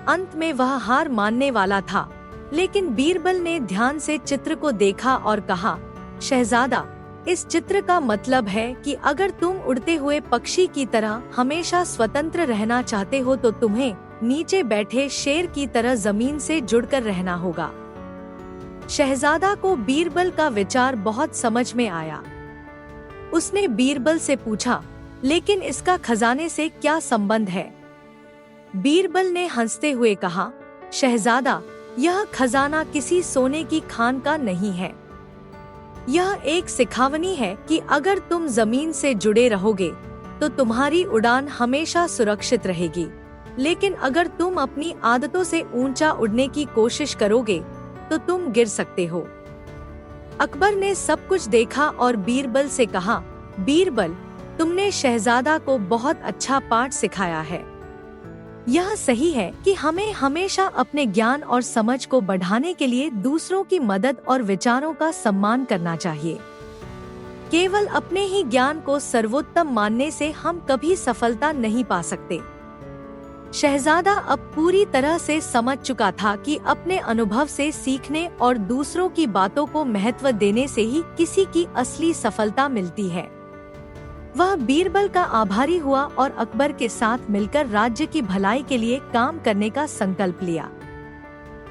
अंत में वह हार मानने वाला था, लेकिन बीरबल ने ध्यान से चित्र को देखा और कहा, शहजादा, इस चित्र का मतलब है कि अगर तुम उड़ते हुए पक्षी की तरह हमेशा स्वतंत्र रहना चाहते हो तो तुम्हें नीचे बैठे शेर की तरह जमीन से जुड़कर रहना होगा। शहजादा को बीरबल का विचार बहुत समझ में आया। उसने बीरबल से पूछा, लेकिन इसका खजाने से क्या संबंध है? बीरबल ने हंसते हुए कहा, शहजादा, यह खजाना किसी सोने की खान का नहीं है। यह एक सिखावनी है कि अगर तुम जमीन से जुड़े रहोगे तो तुम्हारी उड़ान हमेशा सुरक्षित रहेगी, लेकिन अगर तुम अपनी आदतों से ऊंचा उड़ने की कोशिश करोगे तो तुम गिर सकते हो। अकबर ने सब कुछ देखा और बीरबल से कहा, बीरबल, तुमने शहजादा को बहुत अच्छा पाठ सिखाया है। यह सही है कि हमें हमेशा अपने ज्ञान और समझ को बढ़ाने के लिए दूसरों की मदद और विचारों का सम्मान करना चाहिए। केवल अपने ही ज्ञान को सर्वोत्तम मानने से हम कभी सफलता नहीं पा सकते। शहजादा अब पूरी तरह से समझ चुका था कि अपने अनुभव से सीखने और दूसरों की बातों को महत्व देने से ही किसी की असली सफलता मिलती है। वह बीरबल का आभारी हुआ और अकबर के साथ मिलकर राज्य की भलाई के लिए काम करने का संकल्प लिया।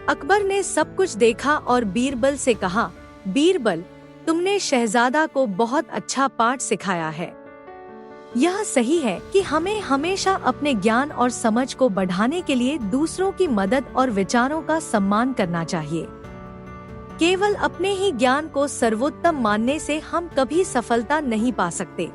अकबर ने सब कुछ देखा और बीरबल से कहा, बीरबल, तुमने शहजादा को बहुत अच्छा पाठ सिखाया है। यह सही है कि हमें हमेशा अपने ज्ञान और समझ को बढ़ाने के लिए दूसरों की मदद और विचारों का सम्मान करना चाहिए। केवल अपने ही ज्ञान को सर्वोत्तम मानने से हम कभी सफलता नहीं पा सकते।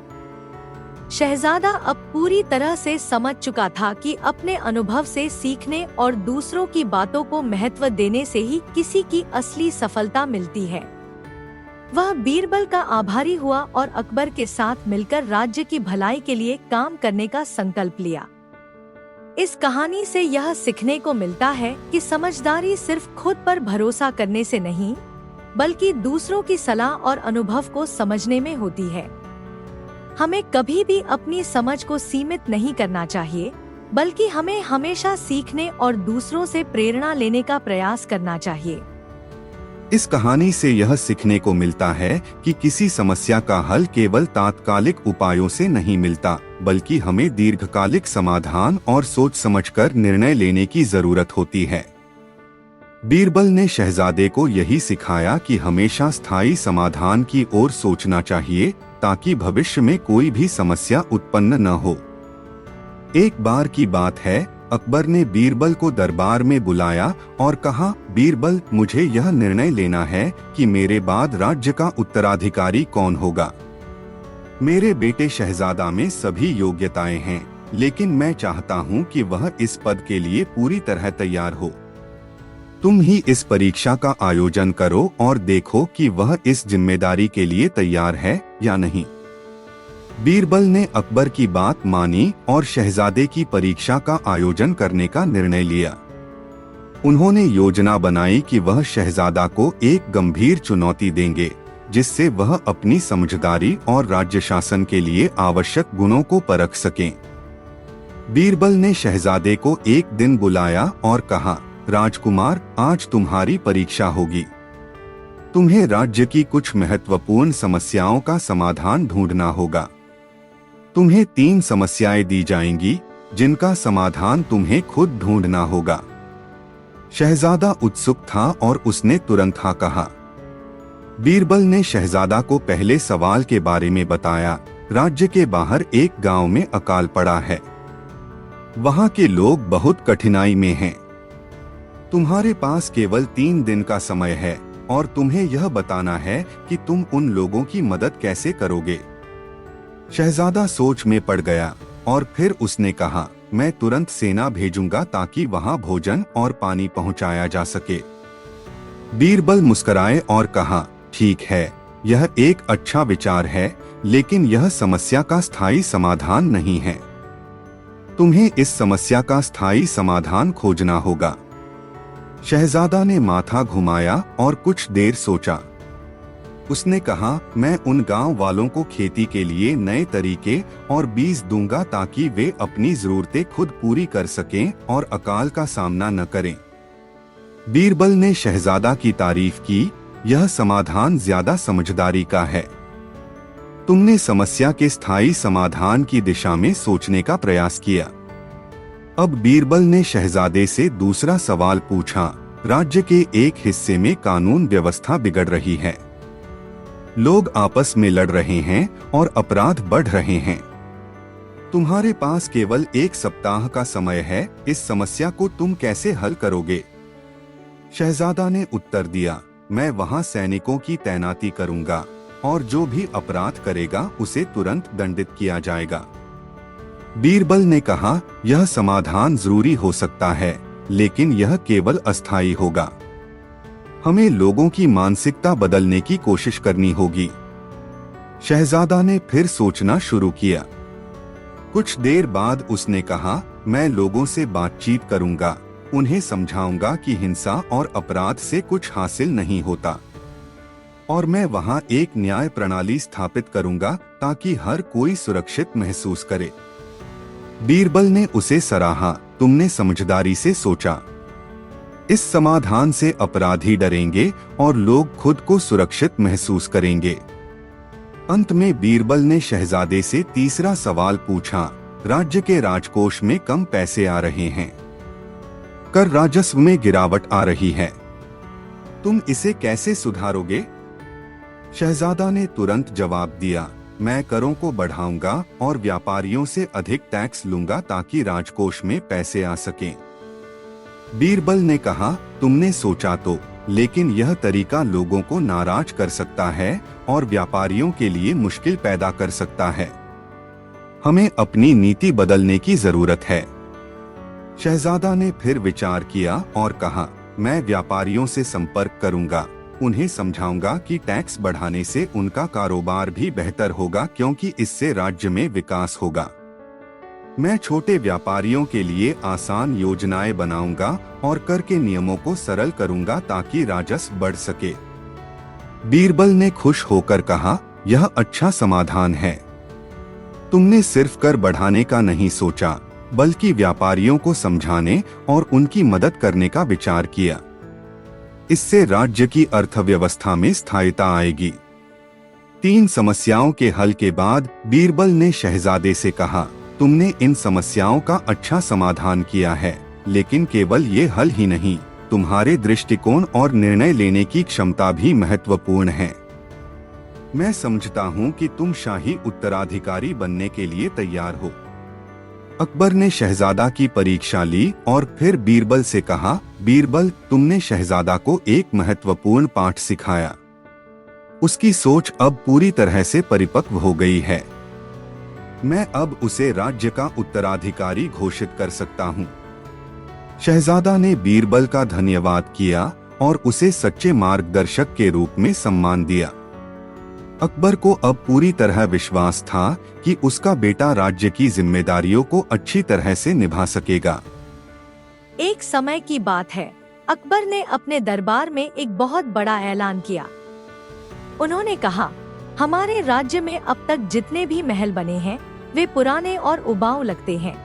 शहजादा अब पूरी तरह से समझ चुका था कि अपने अनुभव से सीखने और दूसरों की बातों को महत्व देने से ही किसी की असली सफलता मिलती है। वह बीरबल का आभारी हुआ और अकबर के साथ मिलकर राज्य की भलाई के लिए काम करने का संकल्प लिया। इस कहानी से यह सीखने को मिलता है कि समझदारी सिर्फ खुद पर भरोसा करने से नहीं, बल्कि दूसरों की सलाह और अनुभव को समझने में होती है। हमें कभी भी अपनी समझ को सीमित नहीं करना चाहिए, बल्कि हमें हमेशा सीखने और दूसरों से प्रेरणा लेने का प्रयास करना चाहिए। इस कहानी से यह सीखने को मिलता है कि किसी समस्या का हल केवल तात्कालिक उपायों से नहीं मिलता, बल्कि हमें दीर्घकालिक समाधान और सोच समझकर निर्णय लेने की जरूरत होती है। बीरबल ने शहजादे को यही सिखाया कि हमेशा स्थायी समाधान की ओर सोचना चाहिए, ताकि भविष्य में कोई भी समस्या उत्पन्न न हो। एक बार की बात है, अकबर ने बीरबल को दरबार में बुलाया और कहा, बीरबल, मुझे यह निर्णय लेना है कि मेरे बाद राज्य का उत्तराधिकारी कौन होगा। मेरे बेटे शहजादा में सभी योग्यताएं हैं, लेकिन मैं चाहता हूं कि वह इस पद के लिए पूरी तरह तैयार हो। तुम ही इस परीक्षा का आयोजन करो और देखो कि वह इस जिम्मेदारी के लिए तैयार है या नहीं। बीरबल ने अकबर की बात मानी और शहजादे की परीक्षा का आयोजन करने का निर्णय लिया। उन्होंने योजना बनाई कि वह शहजादा को एक गंभीर चुनौती देंगे, जिससे वह अपनी समझदारी और राज्य शासन के लिए आवश्यक गुणों को परख सकें। बीरबल ने शहजादे को एक दिन बुलाया और कहा, राजकुमार, आज तुम्हारी परीक्षा होगी। तुम्हें राज्य की कुछ महत्वपूर्ण समस्याओं का समाधान ढूंढना होगा। तुम्हें 3 समस्याएं दी जाएंगी, जिनका समाधान तुम्हें खुद ढूंढना होगा। शहजादा उत्सुक था और उसने तुरंत हाँ कहा। बीरबल ने शहजादा को पहले सवाल के बारे में बताया। राज्य के बाहर एक गांव में अकाल पड़ा है। वहां के लोग बहुत कठिनाई में हैं। तुम्हारे पास केवल 3 दिन का समय है और तुम्हें यह बताना है कि तुम उन लोगों की मदद कैसे करोगे। शहजादा सोच में पड़ गया और फिर उसने कहा, मैं तुरंत सेना भेजूंगा ताकि वहां भोजन और पानी पहुंचाया जा सके। बीरबल मुस्कुराए और कहा, ठीक है, यह एक अच्छा विचार है, लेकिन यह समस्या का स्थायी समाधान नहीं है। तुम्हें इस समस्या का स्थायी समाधान खोजना होगा। शहजादा ने माथा घुमाया और कुछ देर सोचा। उसने कहा, मैं उन गांव वालों को खेती के लिए नए तरीके और बीज दूंगा ताकि वे अपनी जरूरतें खुद पूरी कर सकें और अकाल का सामना न करें। बीरबल ने शहजादा की तारीफ की। यह समाधान ज्यादा समझदारी का है। तुमने समस्या के स्थायी समाधान की दिशा में सोचने का प्रयास किया। अब बीरबल ने शहजादे से दूसरा सवाल पूछा। राज्य के एक हिस्से में कानून व्यवस्था बिगड़ रही है। लोग आपस में लड़ रहे हैं और अपराध बढ़ रहे हैं। तुम्हारे पास केवल 1 सप्ताह का समय है। इस समस्या को तुम कैसे हल करोगे? शहजादा ने उत्तर दिया, मैं वहां सैनिकों की तैनाती करूंगा और जो भी अपराध करेगा उसे तुरंत दंडित किया जाएगा। बीरबल ने कहा, यह समाधान जरूरी हो सकता है, लेकिन यह केवल अस्थायी होगा। हमें लोगों की मानसिकता बदलने की कोशिश करनी होगी। शहजादा ने फिर सोचना शुरू किया। कुछ देर बाद उसने कहा, मैं लोगों से बातचीत करूंगा, उन्हें समझाऊंगा कि हिंसा और अपराध से कुछ हासिल नहीं होता, और मैं वहां एक न्याय प्रणाली स्थापित करूंगा ताकि हर कोई सुरक्षित महसूस करे। बीरबल ने उसे सराहा, तुमने समझदारी से सोचा। इस समाधान से अपराधी डरेंगे और लोग खुद को सुरक्षित महसूस करेंगे। अंत में बीरबल ने शहजादे से तीसरा सवाल पूछा, राज्य के राजकोष में कम पैसे आ रहे हैं, कर राजस्व में गिरावट आ रही है, तुम इसे कैसे सुधारोगे? शहजादा ने तुरंत जवाब दिया, मैं करों को बढ़ाऊंगा और व्यापारियों से अधिक टैक्स लूंगा ताकि राजकोष में पैसे आ सकें। बीरबल ने कहा, तुमने सोचा तो, लेकिन यह तरीका लोगों को नाराज कर सकता है और व्यापारियों के लिए मुश्किल पैदा कर सकता है। हमें अपनी नीति बदलने की जरूरत है। शहजादा ने फिर विचार किया और कहा, मैं व्यापारियों से संपर्क करूंगा, उन्हें समझाऊंगा कि टैक्स बढ़ाने से उनका कारोबार भी बेहतर होगा क्योंकि इससे राज्य में विकास होगा। मैं छोटे व्यापारियों के लिए आसान योजनाएं बनाऊंगा और कर के नियमों को सरल करूंगा ताकि राजस्व बढ़ सके। बीरबल ने खुश होकर कहा, यह अच्छा समाधान है। तुमने सिर्फ कर बढ़ाने का नहीं सोचा, बल्कि व्यापारियों को समझाने और उनकी मदद करने का विचार किया। इससे राज्य की अर्थव्यवस्था में स्थायिता आएगी। 3 समस्याओं के हल के बाद बीरबल ने शहजादे से कहा, तुमने इन समस्याओं का अच्छा समाधान किया है, लेकिन केवल ये हल ही नहीं, तुम्हारे दृष्टिकोण और निर्णय लेने की क्षमता भी महत्वपूर्ण है। मैं समझता हूँ कि तुम शाही उत्तराधिकारी बनने के लिए तैयार हो। अकबर ने शहजादा की परीक्षा ली और फिर बीरबल से कहा, बीरबल, तुमने शहजादा को एक महत्वपूर्ण पाठ सिखाया। उसकी सोच अब पूरी तरह से परिपक्व हो गई है। मैं अब उसे राज्य का उत्तराधिकारी घोषित कर सकता हूँ। शहजादा ने बीरबल का धन्यवाद किया और उसे सच्चे मार्गदर्शक के रूप में सम्मान दिया। अकबर को अब पूरी तरह विश्वास था कि उसका बेटा राज्य की जिम्मेदारियों को अच्छी तरह से निभा सकेगा। एक समय की बात है, अकबर ने अपने दरबार में एक बहुत बड़ा ऐलान किया। उन्होंने कहा, हमारे राज्य में अब तक जितने भी महल बने हैं वे पुराने और उबाऊ लगते हैं।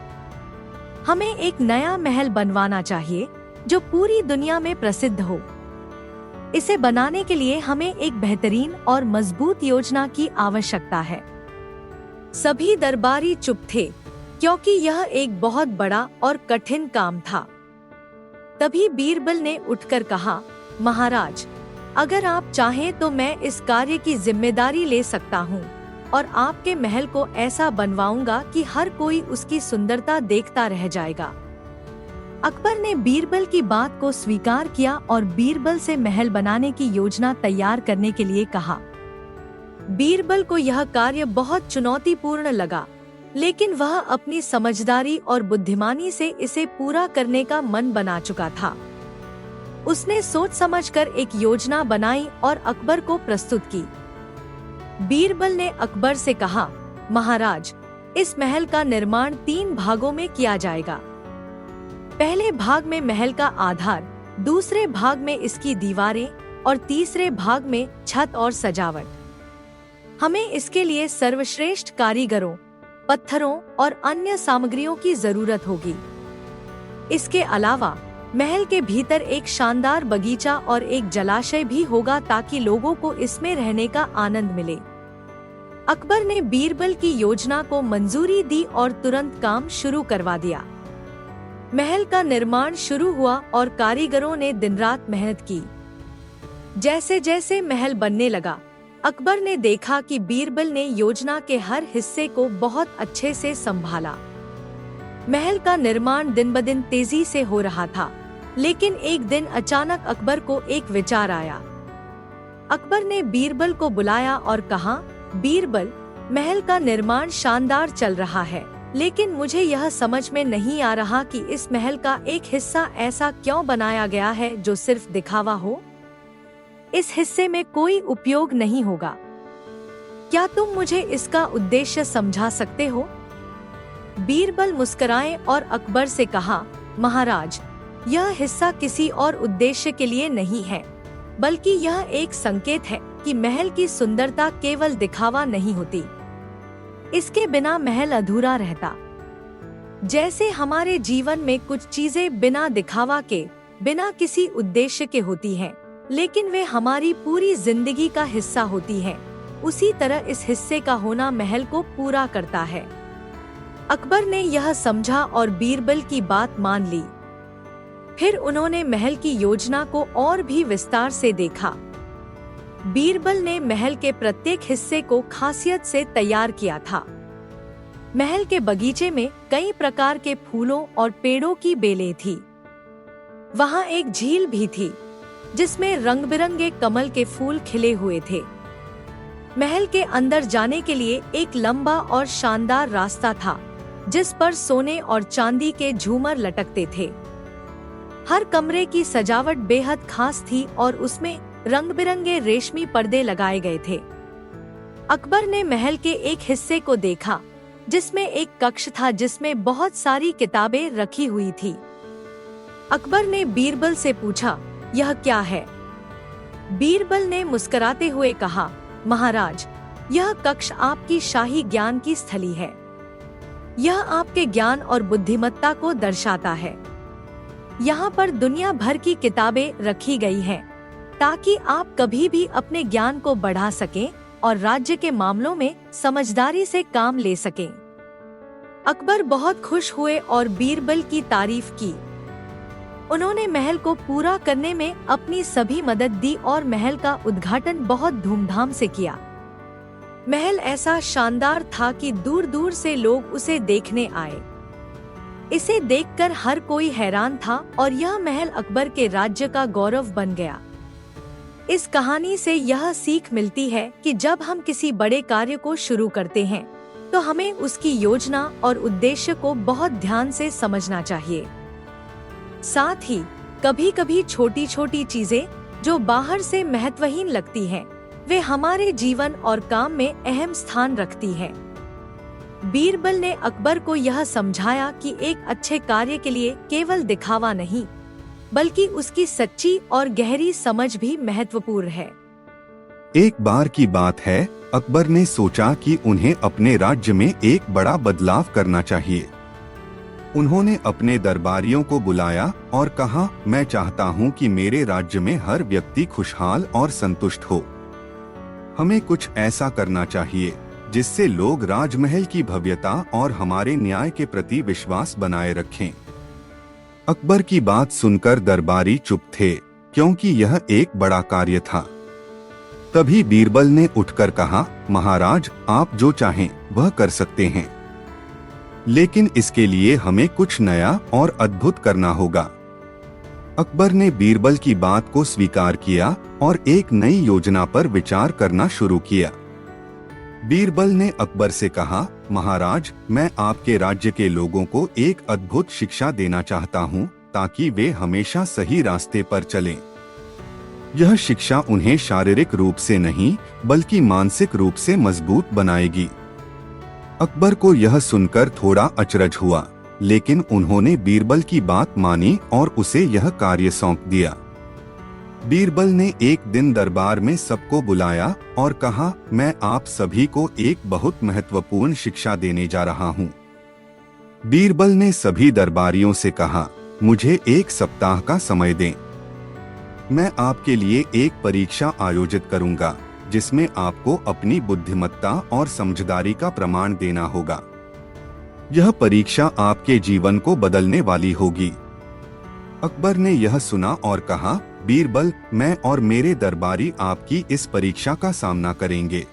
हमें एक नया महल बनवाना चाहिए जो पूरी दुनिया में प्रसिद्ध हो। इसे बनाने के लिए हमें एक बेहतरीन और मजबूत योजना की आवश्यकता है। सभी दरबारी चुप थे क्योंकि यह एक बहुत बड़ा और कठिन काम था। तभी बीरबल ने उठकर कहा, महाराज, अगर आप चाहें तो मैं इस कार्य की जिम्मेदारी ले सकता हूँ और आपके महल को ऐसा बनवाऊंगा कि हर कोई उसकी सुंदरता देखता रह जाएगा। अकबर ने बीरबल की बात को स्वीकार किया और बीरबल से महल बनाने की योजना तैयार करने के लिए कहा। बीरबल को यह कार्य बहुत चुनौतीपूर्ण लगा, लेकिन वह अपनी समझदारी और बुद्धिमानी से इसे पूरा करने का मन बना चुका था। उसने सोच समझकर एक योजना बनाई और अकबर को प्रस्तुत की। बीरबल ने अकबर से कहा, महाराज, इस महल का निर्माण 3 भागों में किया जाएगा। पहले भाग में महल का आधार, दूसरे भाग में इसकी दीवारें और तीसरे भाग में छत और सजावट। हमें इसके लिए सर्वश्रेष्ठ कारीगरों, पत्थरों और अन्य सामग्रियों की जरूरत होगी। इसके अलावा महल के भीतर एक शानदार बगीचा और एक जलाशय भी होगा ताकि लोगों को इसमें रहने का आनंद मिले। अकबर ने बीरबल की योजना को मंजूरी दी और तुरंत काम शुरू करवा दिया। महल का निर्माण शुरू हुआ और कारीगरों ने दिन रात मेहनत की। जैसे जैसे महल बनने लगा, अकबर ने देखा कि बीरबल ने योजना के हर हिस्से को बहुत अच्छे से संभाला। महल का निर्माण दिन ब दिन तेजी से हो रहा था, लेकिन एक दिन अचानक अकबर को एक विचार आया। अकबर ने बीरबल को बुलाया और कहा, बीरबल, महल का निर्माण शानदार चल रहा है, लेकिन मुझे यह समझ में नहीं आ रहा कि इस महल का एक हिस्सा ऐसा क्यों बनाया गया है जो सिर्फ दिखावा हो। इस हिस्से में कोई उपयोग नहीं होगा। क्या तुम मुझे इसका उद्देश्य समझा सकते हो? बीरबल मुस्कुराए और अकबर से कहा, महाराज, यह हिस्सा किसी और उद्देश्य के लिए नहीं है, बल्कि यह एक संकेत है कि महल की सुंदरता केवल दिखावा नहीं होती। इसके बिना महल अधूरा रहता। जैसे हमारे जीवन में कुछ चीजें बिना दिखावा के, बिना किसी उद्देश्य के होती हैं, लेकिन वे हमारी पूरी जिंदगी का हिस्सा होती हैं, उसी तरह इस हिस्से का होना महल को पूरा करता है। अकबर ने यह समझा और बीरबल की बात मान ली। फिर उन्होंने महल की योजना को और भी विस्तार से देखा। बीरबल ने महल के प्रत्येक हिस्से को खासियत से तैयार किया था। महल के बगीचे में कई प्रकार के फूलों और पेड़ों की बेलें थी। वहाँ एक झील भी थी, जिसमें रंग-बिरंगे कमल के फूल खिले हुए थे। महल के अंदर जाने के लिए एक लंबा और शानदार रास्ता था, जिस पर सोने और चांदी के झूमर लटकते थे। हर कमरे की सजावट बेहद खास थी और उसमें रंग-बिरंगे रेशमी पर्दे लगाए गए थे। अकबर ने महल के एक हिस्से को देखा, जिसमें एक कक्ष था जिसमें बहुत सारी किताबें रखी हुई थी। अकबर ने बीरबल से पूछा, यह क्या है? बीरबल ने मुस्कुराते हुए कहा, महाराज, यह कक्ष आपकी शाही ज्ञान की स्थली है। यह आपके ज्ञान और बुद्धिमत्ता को दर्शाता है। यहाँ पर दुनिया भर की किताबें रखी गई हैं, ताकि आप कभी भी अपने ज्ञान को बढ़ा सकें और राज्य के मामलों में समझदारी से काम ले सकें। अकबर बहुत खुश हुए और बीरबल की तारीफ की। उन्होंने महल को पूरा करने में अपनी सभी मदद दी और महल का उद्घाटन बहुत धूमधाम से किया। महल ऐसा शानदार था कि दूर दूर से लोग उसे देखने आए। इसे देखकर हर कोई हैरान था और यह महल अकबर के राज्य का गौरव बन गया। इस कहानी से यह सीख मिलती है कि जब हम किसी बड़े कार्य को शुरू करते हैं, तो हमें उसकी योजना और उद्देश्य को बहुत ध्यान से समझना चाहिए। साथ ही कभी कभी छोटी छोटी चीजें जो बाहर से महत्वहीन लगती हैं, वे हमारे जीवन और काम में अहम स्थान रखती हैं। बीरबल ने अकबर को यह समझाया कि एक अच्छे कार्य के लिए केवल दिखावा नहीं, बल्कि उसकी सच्ची और गहरी समझ भी महत्वपूर्ण है। एक बार की बात है, अकबर ने सोचा कि उन्हें अपने राज्य में एक बड़ा बदलाव करना चाहिए। उन्होंने अपने दरबारियों को बुलाया और कहा, मैं चाहता हूं कि मेरे राज्य में हर व्यक्ति खुशहाल और संतुष्ट हो। हमें कुछ ऐसा करना चाहिए जिससे लोग राजमहल की भव्यता और हमारे न्याय के प्रति विश्वास बनाए रखें। अकबर की बात सुनकर दरबारी चुप थे, क्योंकि यह एक बड़ा कार्य था। तभी बीरबल ने उठकर कहा, महाराज, आप जो चाहें वह कर सकते हैं, लेकिन इसके लिए हमें कुछ नया और अद्भुत करना होगा। अकबर ने बीरबल की बात को स्वीकार किया और एक नई योजना पर विचार करना शुरू किया। बीरबल ने अकबर से कहा, महाराज, मैं आपके राज्य के लोगों को एक अद्भुत शिक्षा देना चाहता हूँ, ताकि वे हमेशा सही रास्ते पर चलें। यह शिक्षा उन्हें शारीरिक रूप से नहीं, बल्कि मानसिक रूप से मजबूत बनाएगी। अकबर को यह सुनकर थोड़ा अचरज हुआ, लेकिन उन्होंने बीरबल की बात मानी और उसे यह कार्य सौंप दिया। बीरबल ने एक दिन दरबार में सबको बुलाया और कहा, मैं आप सभी को एक बहुत महत्वपूर्ण शिक्षा देने जा रहा हूँ। बीरबल ने सभी दरबारियों से कहा, मुझे 1 सप्ताह का समय दें। मैं आपके लिए एक परीक्षा आयोजित करूंगा, जिसमें आपको अपनी बुद्धिमत्ता और समझदारी का प्रमाण देना होगा। यह परीक्षा आपके जीवन को बदलने वाली होगी। अकबर ने यह सुना और कहा, बीरबल, मैं और मेरे दरबारी आपकी इस परीक्षा का सामना करेंगे।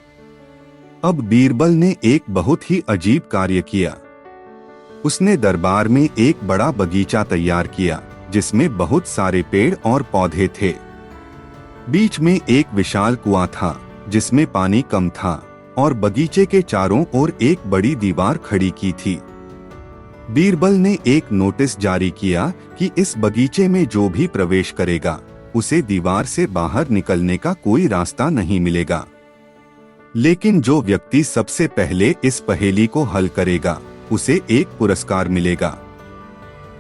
अब बीरबल ने एक बहुत ही अजीब कार्य किया। उसने दरबार में एक बड़ा बगीचा तैयार किया, जिसमें बहुत सारे पेड़ और पौधे थे। बीच में एक विशाल कुआं था, जिसमें पानी कम था, और बगीचे के चारों ओर एक बड़ी दीवार खड़ी की थी। बीरबल ने एक नोटिस जारी किया कि इस बगीचे में जो भी प्रवेश करेगा, उसे दीवार से बाहर निकलने का कोई रास्ता नहीं मिलेगा। लेकिन जो व्यक्ति सबसे पहले इस पहेली को हल करेगा उसे एक पुरस्कार मिलेगा।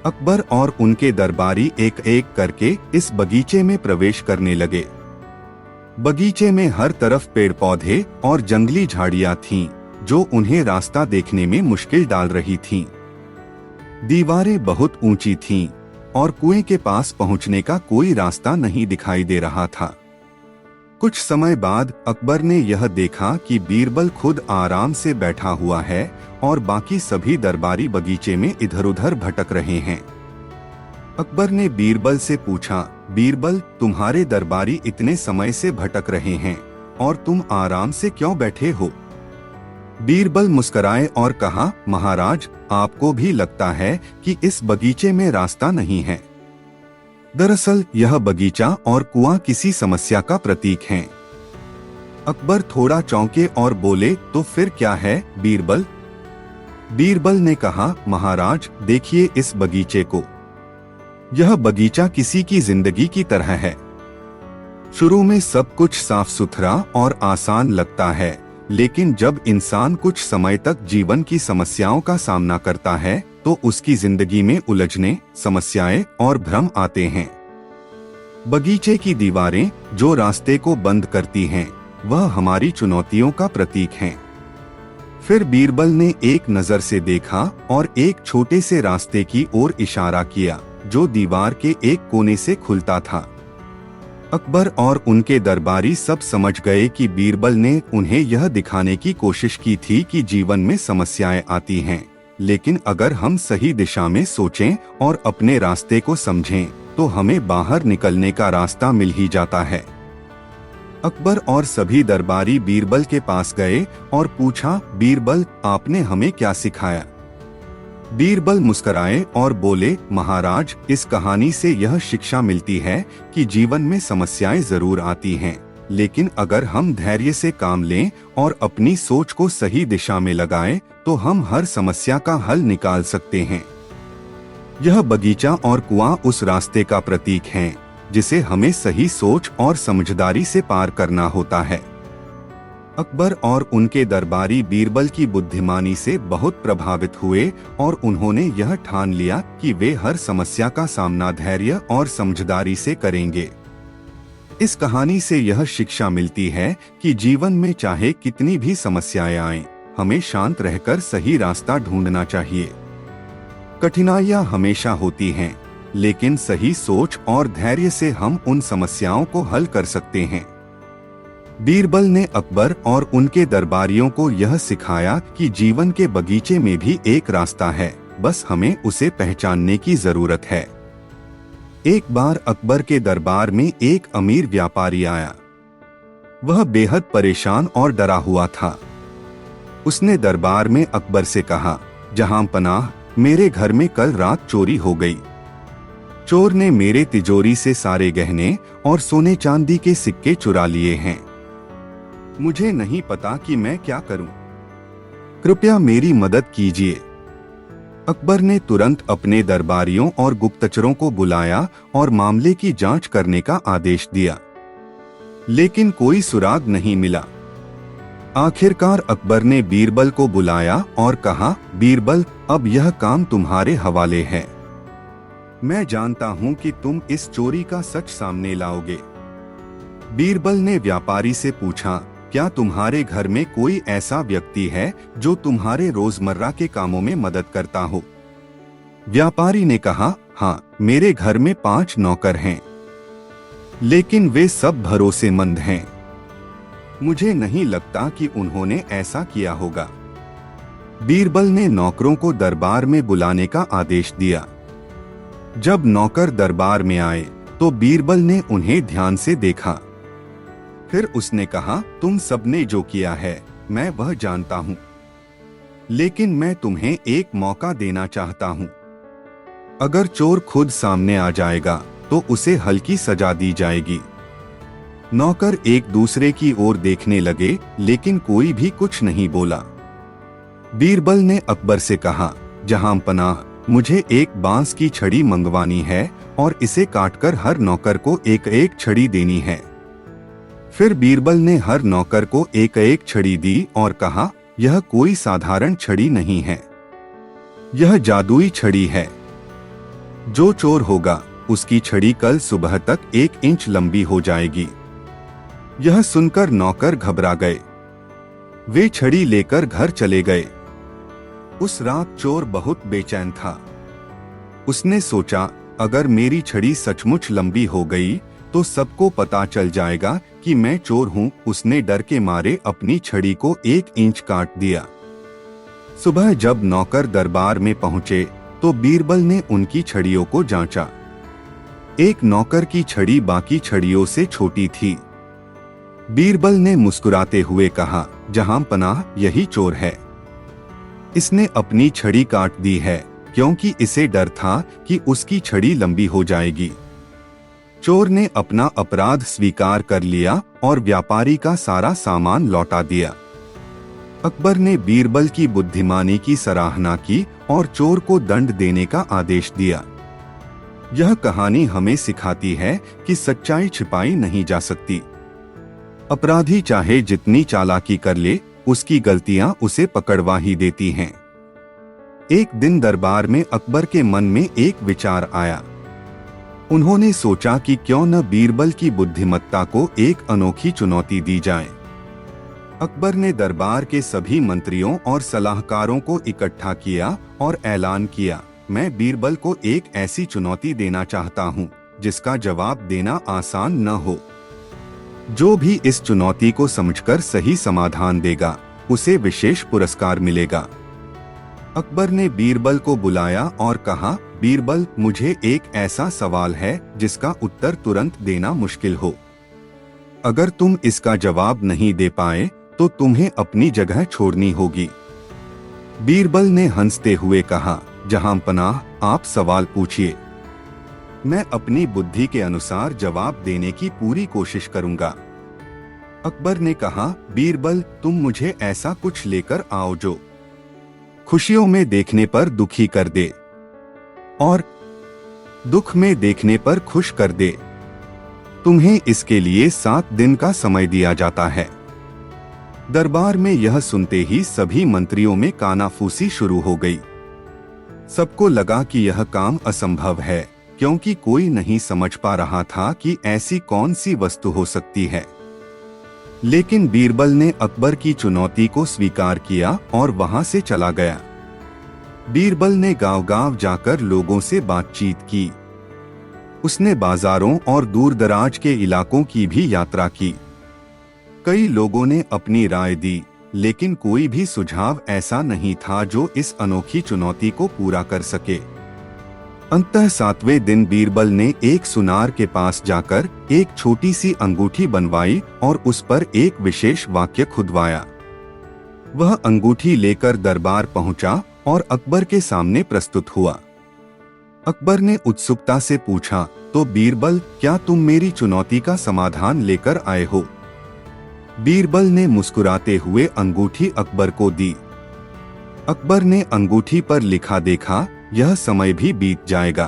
अकबर और उनके दरबारी एक एक करके इस बगीचे में प्रवेश करने लगे। बगीचे में हर तरफ पेड़ पौधे और जंगली झाड़ियां थीं, जो उन्हें रास्ता देखने में मुश्किल डाल रही थीं। दीवारें बहुत ऊंची थीं और कुएं के पास पहुंचने का कोई रास्ता नहीं दिखाई दे रहा था। कुछ समय बाद अकबर ने यह देखा कि बीरबल खुद आराम से बैठा हुआ है और बाकी सभी दरबारी बगीचे में इधर उधर भटक रहे हैं। अकबर ने बीरबल से पूछा, बीरबल, तुम्हारे दरबारी इतने समय से भटक रहे हैं और तुम आराम से क्यों बैठे हो? बीरबल मुस्कुराए और कहा, महाराज, आपको भी लगता है कि इस बगीचे में रास्ता नहीं है। दरअसल यह बगीचा और कुआं किसी समस्या का प्रतीक हैं। अकबर थोड़ा चौंके और बोले, तो फिर क्या है बीरबल? बीरबल ने कहा, महाराज, देखिए इस बगीचे को। यह बगीचा किसी की जिंदगी की तरह है। शुरू में सब कुछ साफ सुथरा और आसान लगता है, लेकिन जब इंसान कुछ समय तक जीवन की समस्याओं का सामना करता है तो उसकी जिंदगी में उलझने, समस्याएं और भ्रम आते हैं। बगीचे की दीवारें जो रास्ते को बंद करती हैं, वह हमारी चुनौतियों का प्रतीक हैं। फिर बीरबल ने एक नजर से देखा और एक छोटे से रास्ते की ओर इशारा किया, जो दीवार के एक कोने से खुलता था। अकबर और उनके दरबारी सब समझ गए कि बीरबल ने उन्हें यह दिखाने की कोशिश की थी कि जीवन में समस्याएं आती हैं, लेकिन अगर हम सही दिशा में सोचें और अपने रास्ते को समझें तो हमें बाहर निकलने का रास्ता मिल ही जाता है। अकबर और सभी दरबारी बीरबल के पास गए और पूछा, बीरबल, आपने हमें क्या सिखाया? बीरबल मुस्कुराए और बोले, महाराज, इस कहानी से यह शिक्षा मिलती है कि जीवन में समस्याएं जरूर आती हैं, लेकिन अगर हम धैर्य से काम लें और अपनी सोच को सही दिशा में लगाएं, तो हम हर समस्या का हल निकाल सकते हैं। यह बगीचा और कुआं उस रास्ते का प्रतीक हैं, जिसे हमें सही सोच और समझदारी से पार करना होता है। अकबर और उनके दरबारी बीरबल की बुद्धिमानी से बहुत प्रभावित हुए और उन्होंने यह ठान लिया कि वे हर समस्या का सामना धैर्य और समझदारी से करेंगे। इस कहानी से यह शिक्षा मिलती है कि जीवन में चाहे कितनी भी समस्याएं आएं, हमें शांत रहकर सही रास्ता ढूंढना चाहिए। कठिनाइयां हमेशा होती हैं, लेकिन सही सोच और धैर्य से हम उन समस्याओं को हल कर सकते हैं। बीरबल ने अकबर और उनके दरबारियों को यह सिखाया कि जीवन के बगीचे में भी एक रास्ता है, बस हमें उसे पहचानने की जरूरत है। एक बार अकबर के दरबार में एक अमीर व्यापारी आया। वह बेहद परेशान और डरा हुआ था। उसने दरबार में अकबर से कहा, जहां पनाह, मेरे घर में कल रात चोरी हो गई। चोर ने मेरे तिजोरी से सारे गहने और सोने चांदी के सिक्के चुरा लिए हैं। मुझे नहीं पता कि मैं क्या करूं। कृपया मेरी मदद कीजिए। अकबर ने तुरंत अपने दरबारियों और गुप्तचरों को बुलाया और मामले की जांच करने का आदेश दिया, लेकिन कोई सुराग नहीं मिला। आखिरकार अकबर ने बीरबल को बुलाया और कहा, बीरबल, अब यह काम तुम्हारे हवाले है। मैं जानता हूं कि तुम इस चोरी का सच सामने लाओगे। बीरबल ने व्यापारी से पूछा, क्या तुम्हारे घर में कोई ऐसा व्यक्ति है जो तुम्हारे रोजमर्रा के कामों में मदद करता हो? व्यापारी ने कहा, हाँ, मेरे घर में 5 नौकर हैं, लेकिन वे सब भरोसेमंद हैं। मुझे नहीं लगता कि उन्होंने ऐसा किया होगा। बीरबल ने नौकरों को दरबार में बुलाने का आदेश दिया। जब नौकर दरबार में आए तो बीरबल ने उन्हें ध्यान से देखा। फिर उसने कहा, तुम सबने जो किया है मैं वह जानता हूं, लेकिन मैं तुम्हें एक मौका देना चाहता हूं। अगर चोर खुद सामने आ जाएगा तो उसे हल्की सजा दी जाएगी। नौकर एक दूसरे की ओर देखने लगे, लेकिन कोई भी कुछ नहीं बोला। बीरबल ने अकबर से कहा, जहां पनाह, मुझे एक बांस की छड़ी मंगवानी है और इसे काटकर हर नौकर को एक एक छड़ी देनी है। फिर बीरबल ने हर नौकर को एक एक छड़ी दी और कहा, यह कोई साधारण छड़ी नहीं है, यह जादुई छड़ी है। जो चोर होगा उसकी छड़ी कल सुबह तक 1 इंच लंबी हो जाएगी। यह सुनकर नौकर घबरा गए। वे छड़ी लेकर घर चले गए। उस रात चोर बहुत बेचैन था। उसने सोचा, अगर मेरी छड़ी सचमुच लंबी हो गई तो सबको पता चल जाएगा कि मैं चोर हूं। उसने डर के मारे अपनी छड़ी को 1 इंच काट दिया। सुबह जब नौकर दरबार में पहुंचे तो बीरबल ने उनकी छड़ियों को जांचा। एक नौकर की छड़ी बाकी छड़ियों से छोटी थी। बीरबल ने मुस्कुराते हुए कहा, जहां पनाह यही चोर है। इसने अपनी छड़ी काट दी है क्योंकि इसे डर था कि उसकी छड़ी लंबी हो जाएगी। चोर ने अपना अपराध स्वीकार कर लिया और व्यापारी का सारा सामान लौटा दिया। अकबर ने बीरबल की बुद्धिमानी की सराहना की और चोर को दंड देने का आदेश दिया। यह कहानी हमें सिखाती है कि सच्चाई छिपाई नहीं जा सकती। अपराधी चाहे जितनी चालाकी कर ले, उसकी गलतियां उसे पकड़वा ही देती हैं। एक दिन दरबार में अकबर के मन में एक विचार आया। उन्होंने सोचा कि क्यों न बीरबल की बुद्धिमत्ता को एक अनोखी चुनौती दी जाए। अकबर ने दरबार के सभी मंत्रियों और सलाहकारों को इकट्ठा किया और ऐलान किया, मैं बीरबल को एक ऐसी चुनौती देना चाहता हूं जिसका जवाब देना आसान न हो। जो भी इस चुनौती को समझकर सही समाधान देगा उसे विशेष पुरस्कार मिलेगा। अकबर ने बीरबल को बुलाया और कहा, बीरबल, मुझे एक ऐसा सवाल है जिसका उत्तर तुरंत देना मुश्किल हो। अगर तुम इसका जवाब नहीं दे पाए तो तुम्हें अपनी जगह छोड़नी होगी। बीरबल ने हंसते हुए कहा, जहां पनाह, आप सवाल पूछिए, मैं अपनी बुद्धि के अनुसार जवाब देने की पूरी कोशिश करूंगा। अकबर ने कहा, बीरबल, तुम मुझे ऐसा कुछ लेकर आओ जो खुशियों में देखने पर दुखी कर दे और दुख में देखने पर खुश कर दे। तुम्हें इसके लिए 7 दिन का समय दिया जाता है। दरबार में यह सुनते ही सभी मंत्रियों में कानाफूसी शुरू हो गई। सबको लगा कि यह काम असंभव है, क्योंकि कोई नहीं समझ पा रहा था कि ऐसी कौन सी वस्तु हो सकती है। लेकिन बीरबल ने अकबर की चुनौती को स्वीकार किया और वहां से चला गया। बीरबल ने गांव-गांव जाकर लोगों से बातचीत की। उसने बाजारों और दूर दराज के इलाकों की भी यात्रा की। कई लोगों ने अपनी राय दी, लेकिन कोई भी सुझाव ऐसा नहीं था जो इस अनोखी चुनौती को पूरा कर सके। अंततः 7वें दिन बीरबल ने एक सुनार के पास जाकर एक छोटी सी अंगूठी बनवाई और उस पर एक विशेष वाक्य खुदवाया। वह अंगूठी लेकर दरबार पहुंचा और अकबर के सामने प्रस्तुत हुआ। अकबर ने उत्सुकता से पूछा, तो बीरबल, क्या तुम मेरी चुनौती का समाधान लेकर आए हो? बीरबल ने मुस्कुराते हुए अंगूठी अकबर को दी। अकबर ने अंगूठी पर लिखा देखा, यह समय भी बीत जाएगा।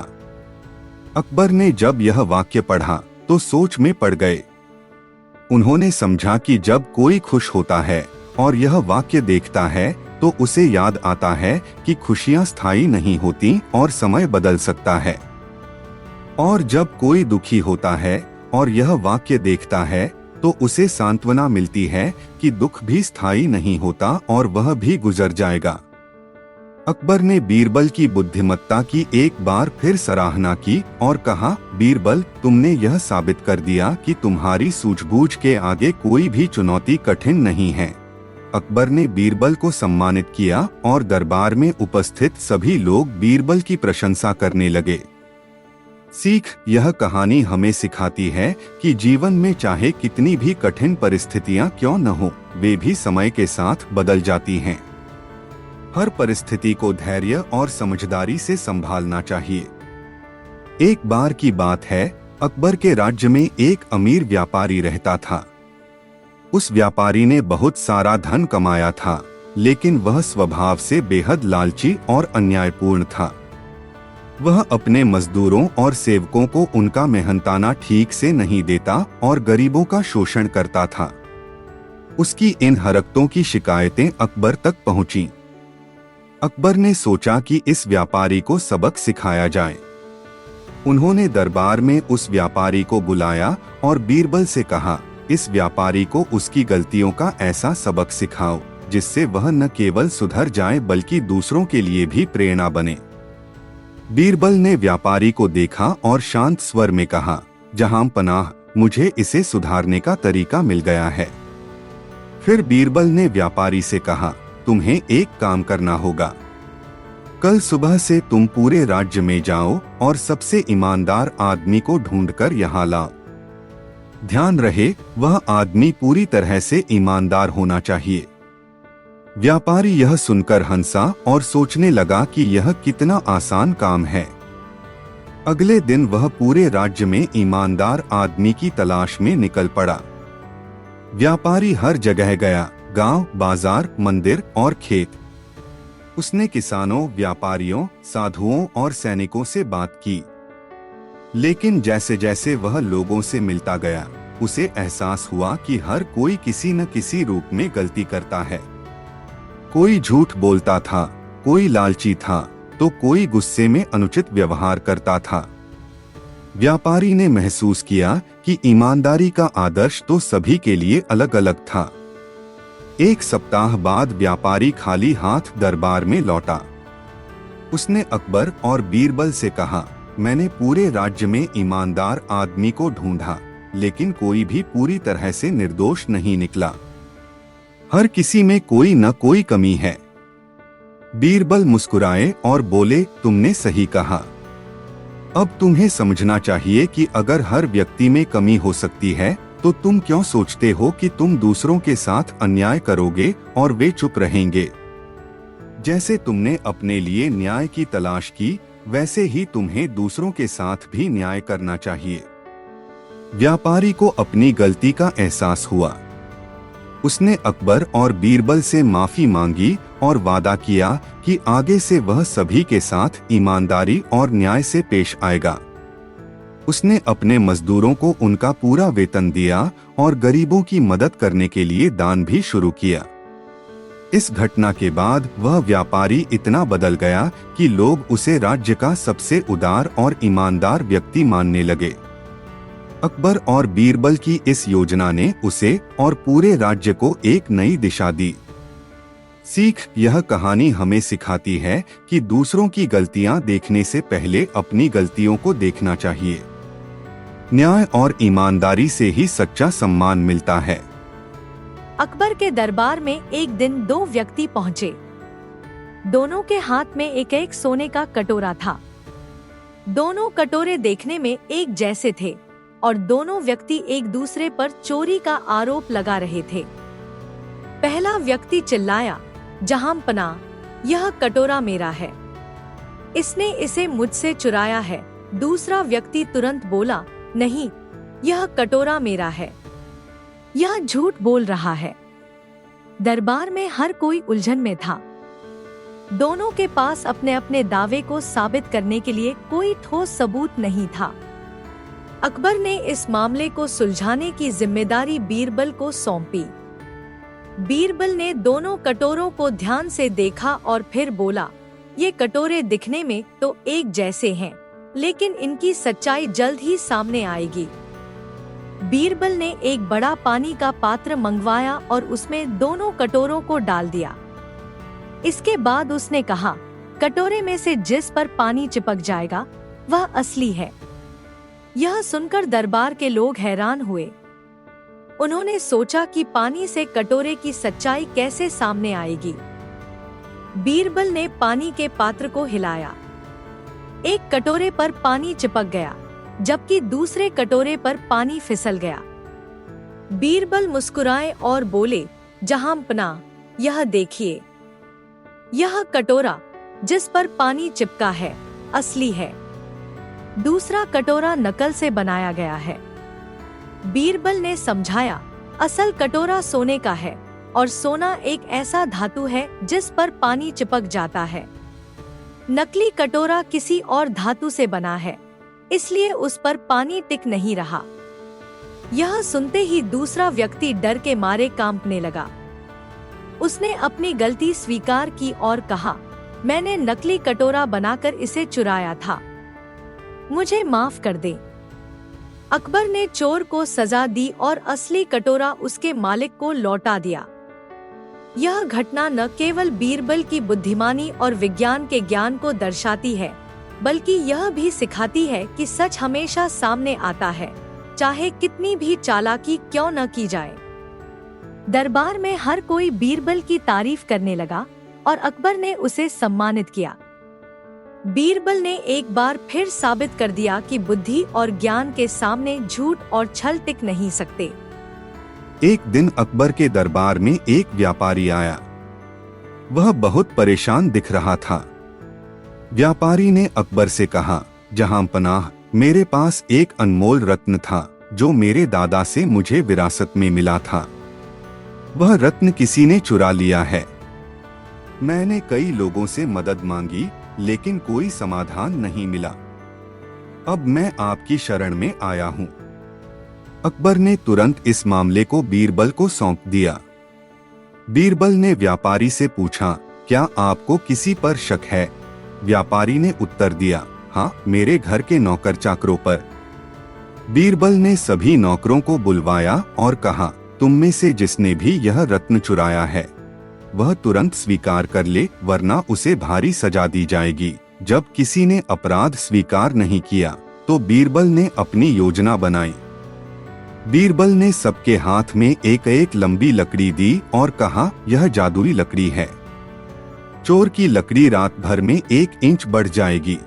अकबर ने जब यह वाक्य पढ़ा तो सोच में पड़ गए। उन्होंने समझा कि जब कोई खुश होता है और यह वाक्य देखता है तो उसे याद आता है कि खुशियां स्थायी नहीं होती और समय बदल सकता है। और जब कोई दुखी होता है और यह वाक्य देखता है तो उसे सांत्वना मिलती है कि दुख भी स्थायी नहीं होता और वह भी गुजर जाएगा। अकबर ने बीरबल की बुद्धिमत्ता की एक बार फिर सराहना की और कहा, बीरबल, तुमने यह साबित कर दिया कि तुम्हारी सूझबूझ के आगे कोई भी चुनौती कठिन नहीं है। अकबर ने बीरबल को सम्मानित किया और दरबार में उपस्थित सभी लोग बीरबल की प्रशंसा करने लगे। सीख, यह कहानी हमें सिखाती है कि जीवन में चाहे कितनी भी कठिन परिस्थितियां क्यों न हो, वे भी समय के साथ बदल जाती हैं। हर परिस्थिति को धैर्य और समझदारी से संभालना चाहिए। एक बार की बात है, अकबर के राज्य में एक अमीर व्यापारी रहता था। उस व्यापारी ने बहुत सारा धन कमाया था, लेकिन वह स्वभाव से बेहद लालची और अन्यायपूर्ण था। वह अपने मजदूरों और सेवकों को उनका मेहनताना ठीक से नहीं देता और गरीबों का शोषण करता था। उसकी इन हरकतों की शिकायतें अकबर तक पहुंची। अकबर ने सोचा कि इस व्यापारी को सबक सिखाया जाए। उन्होंने दरबार में उस व्यापारी को बुलाया और बीरबल से कहा, इस व्यापारी को उसकी गलतियों का ऐसा सबक सिखाओ जिससे वह न केवल सुधर जाए बल्कि दूसरों के लिए भी प्रेरणा बने। बीरबल ने व्यापारी को देखा और शांत स्वर में कहा, जहां पनाह, मुझे इसे सुधारने का तरीका मिल गया है। फिर बीरबल ने व्यापारी से कहा, तुम्हें एक काम करना होगा। कल सुबह से तुम पूरे राज्य में जाओ और सबसे ईमानदार आदमी को ढूंढकर यहाँ लाओ। ध्यान रहे, वह आदमी पूरी तरह से ईमानदार होना चाहिए। व्यापारी यह सुनकर हंसा और सोचने लगा कि यह कितना आसान काम है। अगले दिन वह पूरे राज्य में ईमानदार आदमी की तलाश में निकल पड़ा। व्यापारी हर जगह गया, गांव, बाजार, मंदिर और खेत। उसने किसानों, व्यापारियों, साधुओं और सैनिकों से बात की। लेकिन जैसे जैसे वह लोगों से मिलता गया, उसे एहसास हुआ कि हर कोई किसी न किसी रूप में गलती करता है। कोई झूठ बोलता था, कोई लालची था, तो कोई गुस्से में अनुचित व्यवहार करता था। व्यापारी ने महसूस किया कि ईमानदारी का आदर्श तो सभी के लिए अलग अलग था। एक सप्ताह बाद व्यापारी खाली हाथ दरबार में लौटा। उसने अकबर और बीरबल से कहा, मैंने पूरे राज्य में ईमानदार आदमी को ढूंढा, लेकिन कोई भी पूरी तरह से निर्दोष नहीं निकला। हर किसी में कोई न कोई कमी है। बीरबल मुस्कुराए और बोले, तुमने सही कहा। अब तुम्हें समझना चाहिए कि अगर हर व्यक्ति में कमी हो सकती है, तो तुम क्यों सोचते हो कि तुम दूसरों के साथ अन्याय करोगे और वे चुप रहेंगे। जैसे तुमने अपने लिए न्याय की तलाश की, वैसे ही तुम्हें दूसरों के साथ भी न्याय करना चाहिए। व्यापारी को अपनी गलती का एहसास हुआ। उसने अकबर और बीरबल से माफी मांगी और वादा किया कि आगे से वह सभी के साथ ईमानदारी और न्याय से पेश आएगा। उसने अपने मजदूरों को उनका पूरा वेतन दिया और गरीबों की मदद करने के लिए दान भी शुरू किया। इस घटना के बाद वह व्यापारी इतना बदल गया कि लोग उसे राज्य का सबसे उदार और ईमानदार व्यक्ति मानने लगे। अकबर और बीरबल की इस योजना ने उसे और पूरे राज्य को एक नई दिशा दी। सीख, यह कहानी हमें सिखाती है कि दूसरों की गलतियां देखने से पहले अपनी गलतियों को देखना चाहिए। न्याय और ईमानदारी से ही सच्चा सम्मान मिलता है। अकबर के दरबार में एक दिन दो व्यक्ति पहुँचे। दोनों के हाथ में एक एक सोने का कटोरा था। दोनों कटोरे देखने में एक जैसे थे और दोनों व्यक्ति एक दूसरे पर चोरी का आरोप लगा रहे थे। पहला व्यक्ति चिल्लाया, जहांपना, यह कटोरा मेरा है, इसने इसे मुझसे चुराया है। दूसरा व्यक्ति तुरंत बोला, नहीं, यह कटोरा मेरा है, यह झूठ बोल रहा है। दरबार में हर कोई उलझन में था। दोनों के पास अपने अपने दावे को साबित करने के लिए कोई ठोस सबूत नहीं था। अकबर ने इस मामले को सुलझाने की जिम्मेदारी बीरबल को सौंपी। बीरबल ने दोनों कटोरों को ध्यान से देखा और फिर बोला, ये कटोरे दिखने में तो एक जैसे हैं, लेकिन इनकी सच्चाई जल्द ही सामने आएगी। बीरबल ने एक बड़ा पानी का पात्र मंगवाया और उसमें दोनों कटोरों को डाल दिया। इसके बाद उसने कहा, कटोरे में से जिस पर पानी चिपक जाएगा वह असली है। यह सुनकर दरबार के लोग हैरान हुए। उन्होंने सोचा कि पानी से कटोरे की सच्चाई कैसे सामने आएगी। बीरबल ने पानी के पात्र को हिलाया। एक कटोरे पर पानी चिपक गया, जबकि दूसरे कटोरे पर पानी फिसल गया। बीरबल मुस्कुराए और बोले, जहांपना, यह देखिए, यह कटोरा जिस पर पानी चिपका है असली है, दूसरा कटोरा नकल से बनाया गया है। बीरबल ने समझाया, असल कटोरा सोने का है और सोना एक ऐसा धातु है जिस पर पानी चिपक जाता है। नकली कटोरा किसी और धातु से बना है, इसलिए उस पर पानी टिक नहीं रहा। यह सुनते ही दूसरा व्यक्ति डर के मारे कांपने लगा। उसने अपनी गलती स्वीकार की और कहा, मैंने नकली कटोरा बनाकर इसे चुराया था, मुझे माफ कर दे। अकबर ने चोर को सजा दी और असली कटोरा उसके मालिक को लौटा दिया। यह घटना न केवल बीरबल की बुद्धिमानी और विज्ञान के ज्ञान को दर्शाती है, बल्कि यह भी सिखाती है कि सच हमेशा सामने आता है, चाहे कितनी भी चालाकी क्यों न की जाए। दरबार में हर कोई बीरबल की तारीफ करने लगा और अकबर ने उसे सम्मानित किया। बीरबल ने एक बार फिर साबित कर दिया कि बुद्धि और ज्ञान के सामने झूठ और छल टिक नहीं सकते। एक दिन अकबर के दरबार में एक व्यापारी आया। वह बहुत परेशान दिख रहा था। व्यापारी ने अकबर से कहा, जहांपनाह, मेरे पास एक अनमोल रत्न था जो मेरे दादा से मुझे विरासत में मिला था। वह रत्न किसी ने चुरा लिया है। मैंने कई लोगों से मदद मांगी, लेकिन कोई समाधान नहीं मिला। अब मैं आपकी शरण में आया हूँ। अकबर ने तुरंत इस मामले को बीरबल को सौंप दिया। बीरबल ने व्यापारी से पूछा, क्या आपको किसी पर शक है? व्यापारी ने उत्तर दिया, हाँ, मेरे घर के नौकर चाकरों पर। बीरबल ने सभी नौकरों को बुलवाया और कहा, तुम में से जिसने भी यह रत्न चुराया है, वह तुरंत स्वीकार कर ले, वरना उसे भारी सजा दी जाएगी। जब किसी ने अपराध स्वीकार नहीं किया तो बीरबल ने अपनी योजना बनाई। बीरबल ने सबके हाथ में एक एक लंबी लकड़ी दी और कहा, यह जादुई लकड़ी है। चोर की लकड़ी रात भर में 1 इंच बढ़ जाएगी।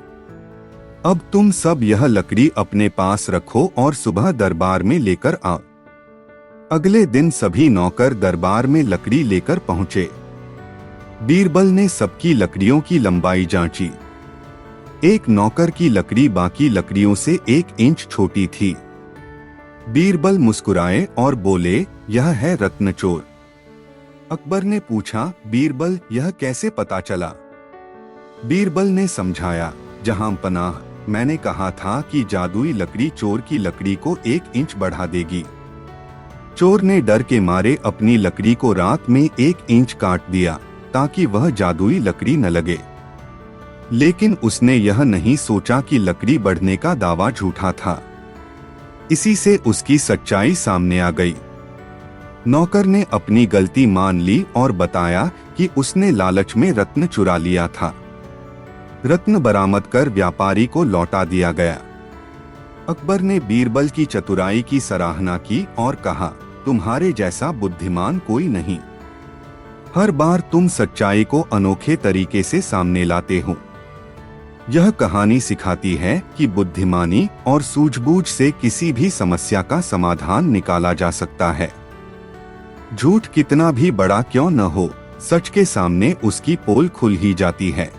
अब तुम सब यह लकड़ी अपने पास रखो और सुबह दरबार में लेकर आओ। अगले दिन सभी नौकर दरबार में लकड़ी लेकर पहुंचे। बीरबल ने सबकी लकड़ियों की लंबाई जांची। एक नौकर की लकड़ी बाकी लकड़ियों से 1 इंच छोटी थी। बीरबल मुस्कुराए और बोले, यह है रत्न चोर। अकबर ने पूछा, बीरबल, यह कैसे पता चला? बीरबल ने समझाया, जहांपनाह, मैंने कहा था कि जादुई लकड़ी चोर की लकड़ी को 1 इंच बढ़ा देगी। चोर ने डर के मारे अपनी लकड़ी को रात में 1 इंच काट दिया ताकि वह जादुई लकड़ी न लगे। लेकिन उसने यह नहीं सोचा कि लकड़ी बढ़ने का दावा झूठा था। इसी से उसकी सच्चाई सामने आ गई। नौकर ने अपनी गलती मान ली और बताया कि उसने लालच में रत्न चुरा लिया था। रत्न बरामद कर व्यापारी को लौटा दिया गया। अकबर ने बीरबल की चतुराई की सराहना की और कहा, तुम्हारे जैसा बुद्धिमान कोई नहीं। हर बार तुम सच्चाई को अनोखे तरीके से सामने लाते हो। यह कहानी सिखाती है कि बुद्धिमानी और सूझबूझ से किसी भी समस्या का समाधान निकाला जा सकता है। झूठ कितना भी बड़ा क्यों न हो, सच के सामने उसकी पोल खुल ही जाती है।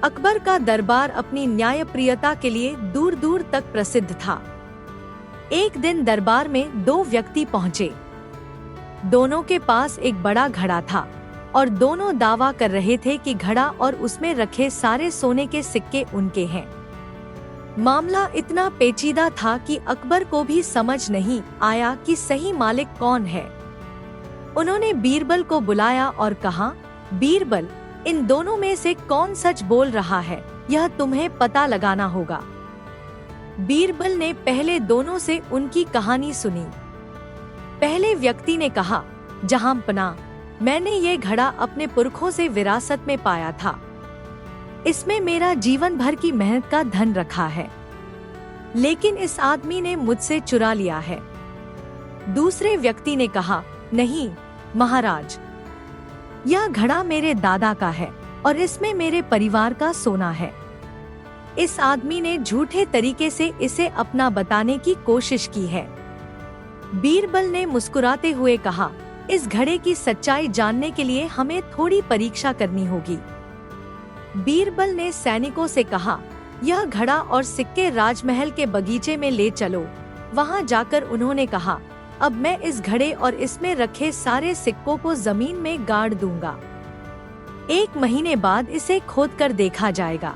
अकबर का दरबार अपनी न्यायप्रियता के लिए दूर दूर तक प्रसिद्ध था। एक दिन दरबार में 2 व्यक्ति पहुंचे। दोनों के पास एक बड़ा घड़ा था और दोनों दावा कर रहे थे कि घड़ा और उसमें रखे सारे सोने के सिक्के उनके हैं। मामला इतना पेचीदा था कि अकबर को भी समझ नहीं आया कि सही मालिक कौन है। उन्होंने बीरबल को बुलाया और कहा, बीरबल, इन दोनों में से कौन सच बोल रहा है, यह तुम्हें पता लगाना होगा। बीरबल ने पहले दोनों से उनकी कहानी सुनी। पहले व्यक्ति ने कहा, जहांपनाह, मैंने ये घड़ा अपने पुरखों से विरासत में पाया था। इसमें मेरा जीवन भर की मेहनत का धन रखा है, लेकिन इस आदमी ने मुझसे चुरा लिया है। दूसरे व्यक्ति ने कहा, नहीं महाराज, यह घड़ा मेरे दादा का है और इसमें मेरे परिवार का सोना है। इस आदमी ने झूठे तरीके से इसे अपना बताने की कोशिश की है। बीरबल ने मुस्कुराते हुए कहा, इस घड़े की सच्चाई जानने के लिए हमें थोड़ी परीक्षा करनी होगी। बीरबल ने सैनिकों से कहा, यह घड़ा और सिक्के राजमहल के बगीचे में ले चलो। वहां जाकर उन्होंने कहा, अब मैं इस घड़े और इसमें रखे सारे सिक्कों को जमीन में गाड़ दूंगा। 1 महीने बाद इसे खोदकर देखा जाएगा।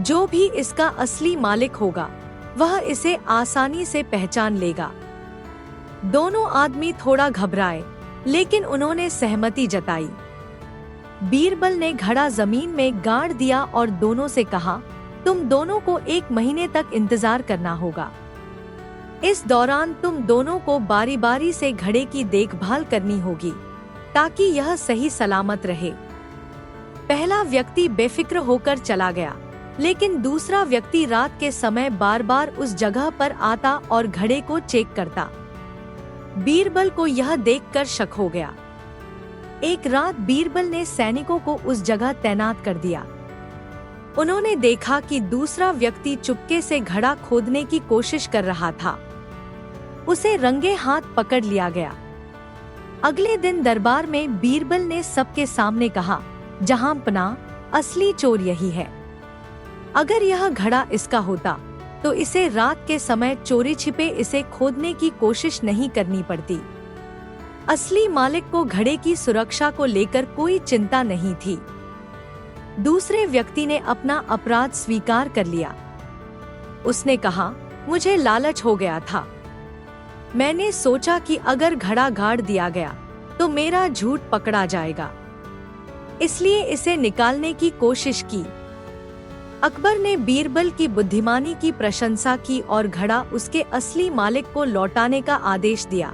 जो भी इसका असली मालिक होगा वह इसे आसानी से पहचान लेगा। दोनों आदमी थोड़ा घबराए, लेकिन उन्होंने सहमति जताई। बीरबल ने घड़ा जमीन में गाड़ दिया और दोनों से कहा, तुम दोनों को 1 महीने तक इंतजार करना होगा। इस दौरान तुम दोनों को बारी बारी से घड़े की देखभाल करनी होगी ताकि यह सही सलामत रहे। पहला व्यक्ति बेफिक्र होकर चला गया, लेकिन दूसरा व्यक्ति रात के समय बार बार उस जगह पर आता और घड़े को चेक करता। बीरबल को यह देखकर शक हो गया। एक रात बीरबल ने सैनिकों को उस जगह तैनात कर दिया। उन्होंने देखा कि दूसरा व्यक्ति चुपके से घड़ा खोदने की कोशिश कर रहा था। उसे रंगे हाथ पकड़ लिया गया। अगले दिन दरबार में बीरबल ने सबके सामने कहा, जहां पनाह, असली चोर यही है। अगर यह घड़ा इसका होता तो इसे रात के समय चोरी छिपे इसे खोदने की कोशिश नहीं करनी पड़ती। असली मालिक को घड़े की सुरक्षा को लेकर कोई चिंता नहीं थी। दूसरे व्यक्ति ने अपना अपराध स्वीकार कर लिया। उसने कहा, मुझे लालच हो गया था। मैंने सोचा कि अगर घड़ा गाड़ दिया गया तो मेरा झूठ पकड़ा जाएगा, इसलिए इसे निकालने की कोशिश की। अकबर ने बीरबल की बुद्धिमानी की प्रशंसा की और घड़ा उसके असली मालिक को लौटाने का आदेश दिया।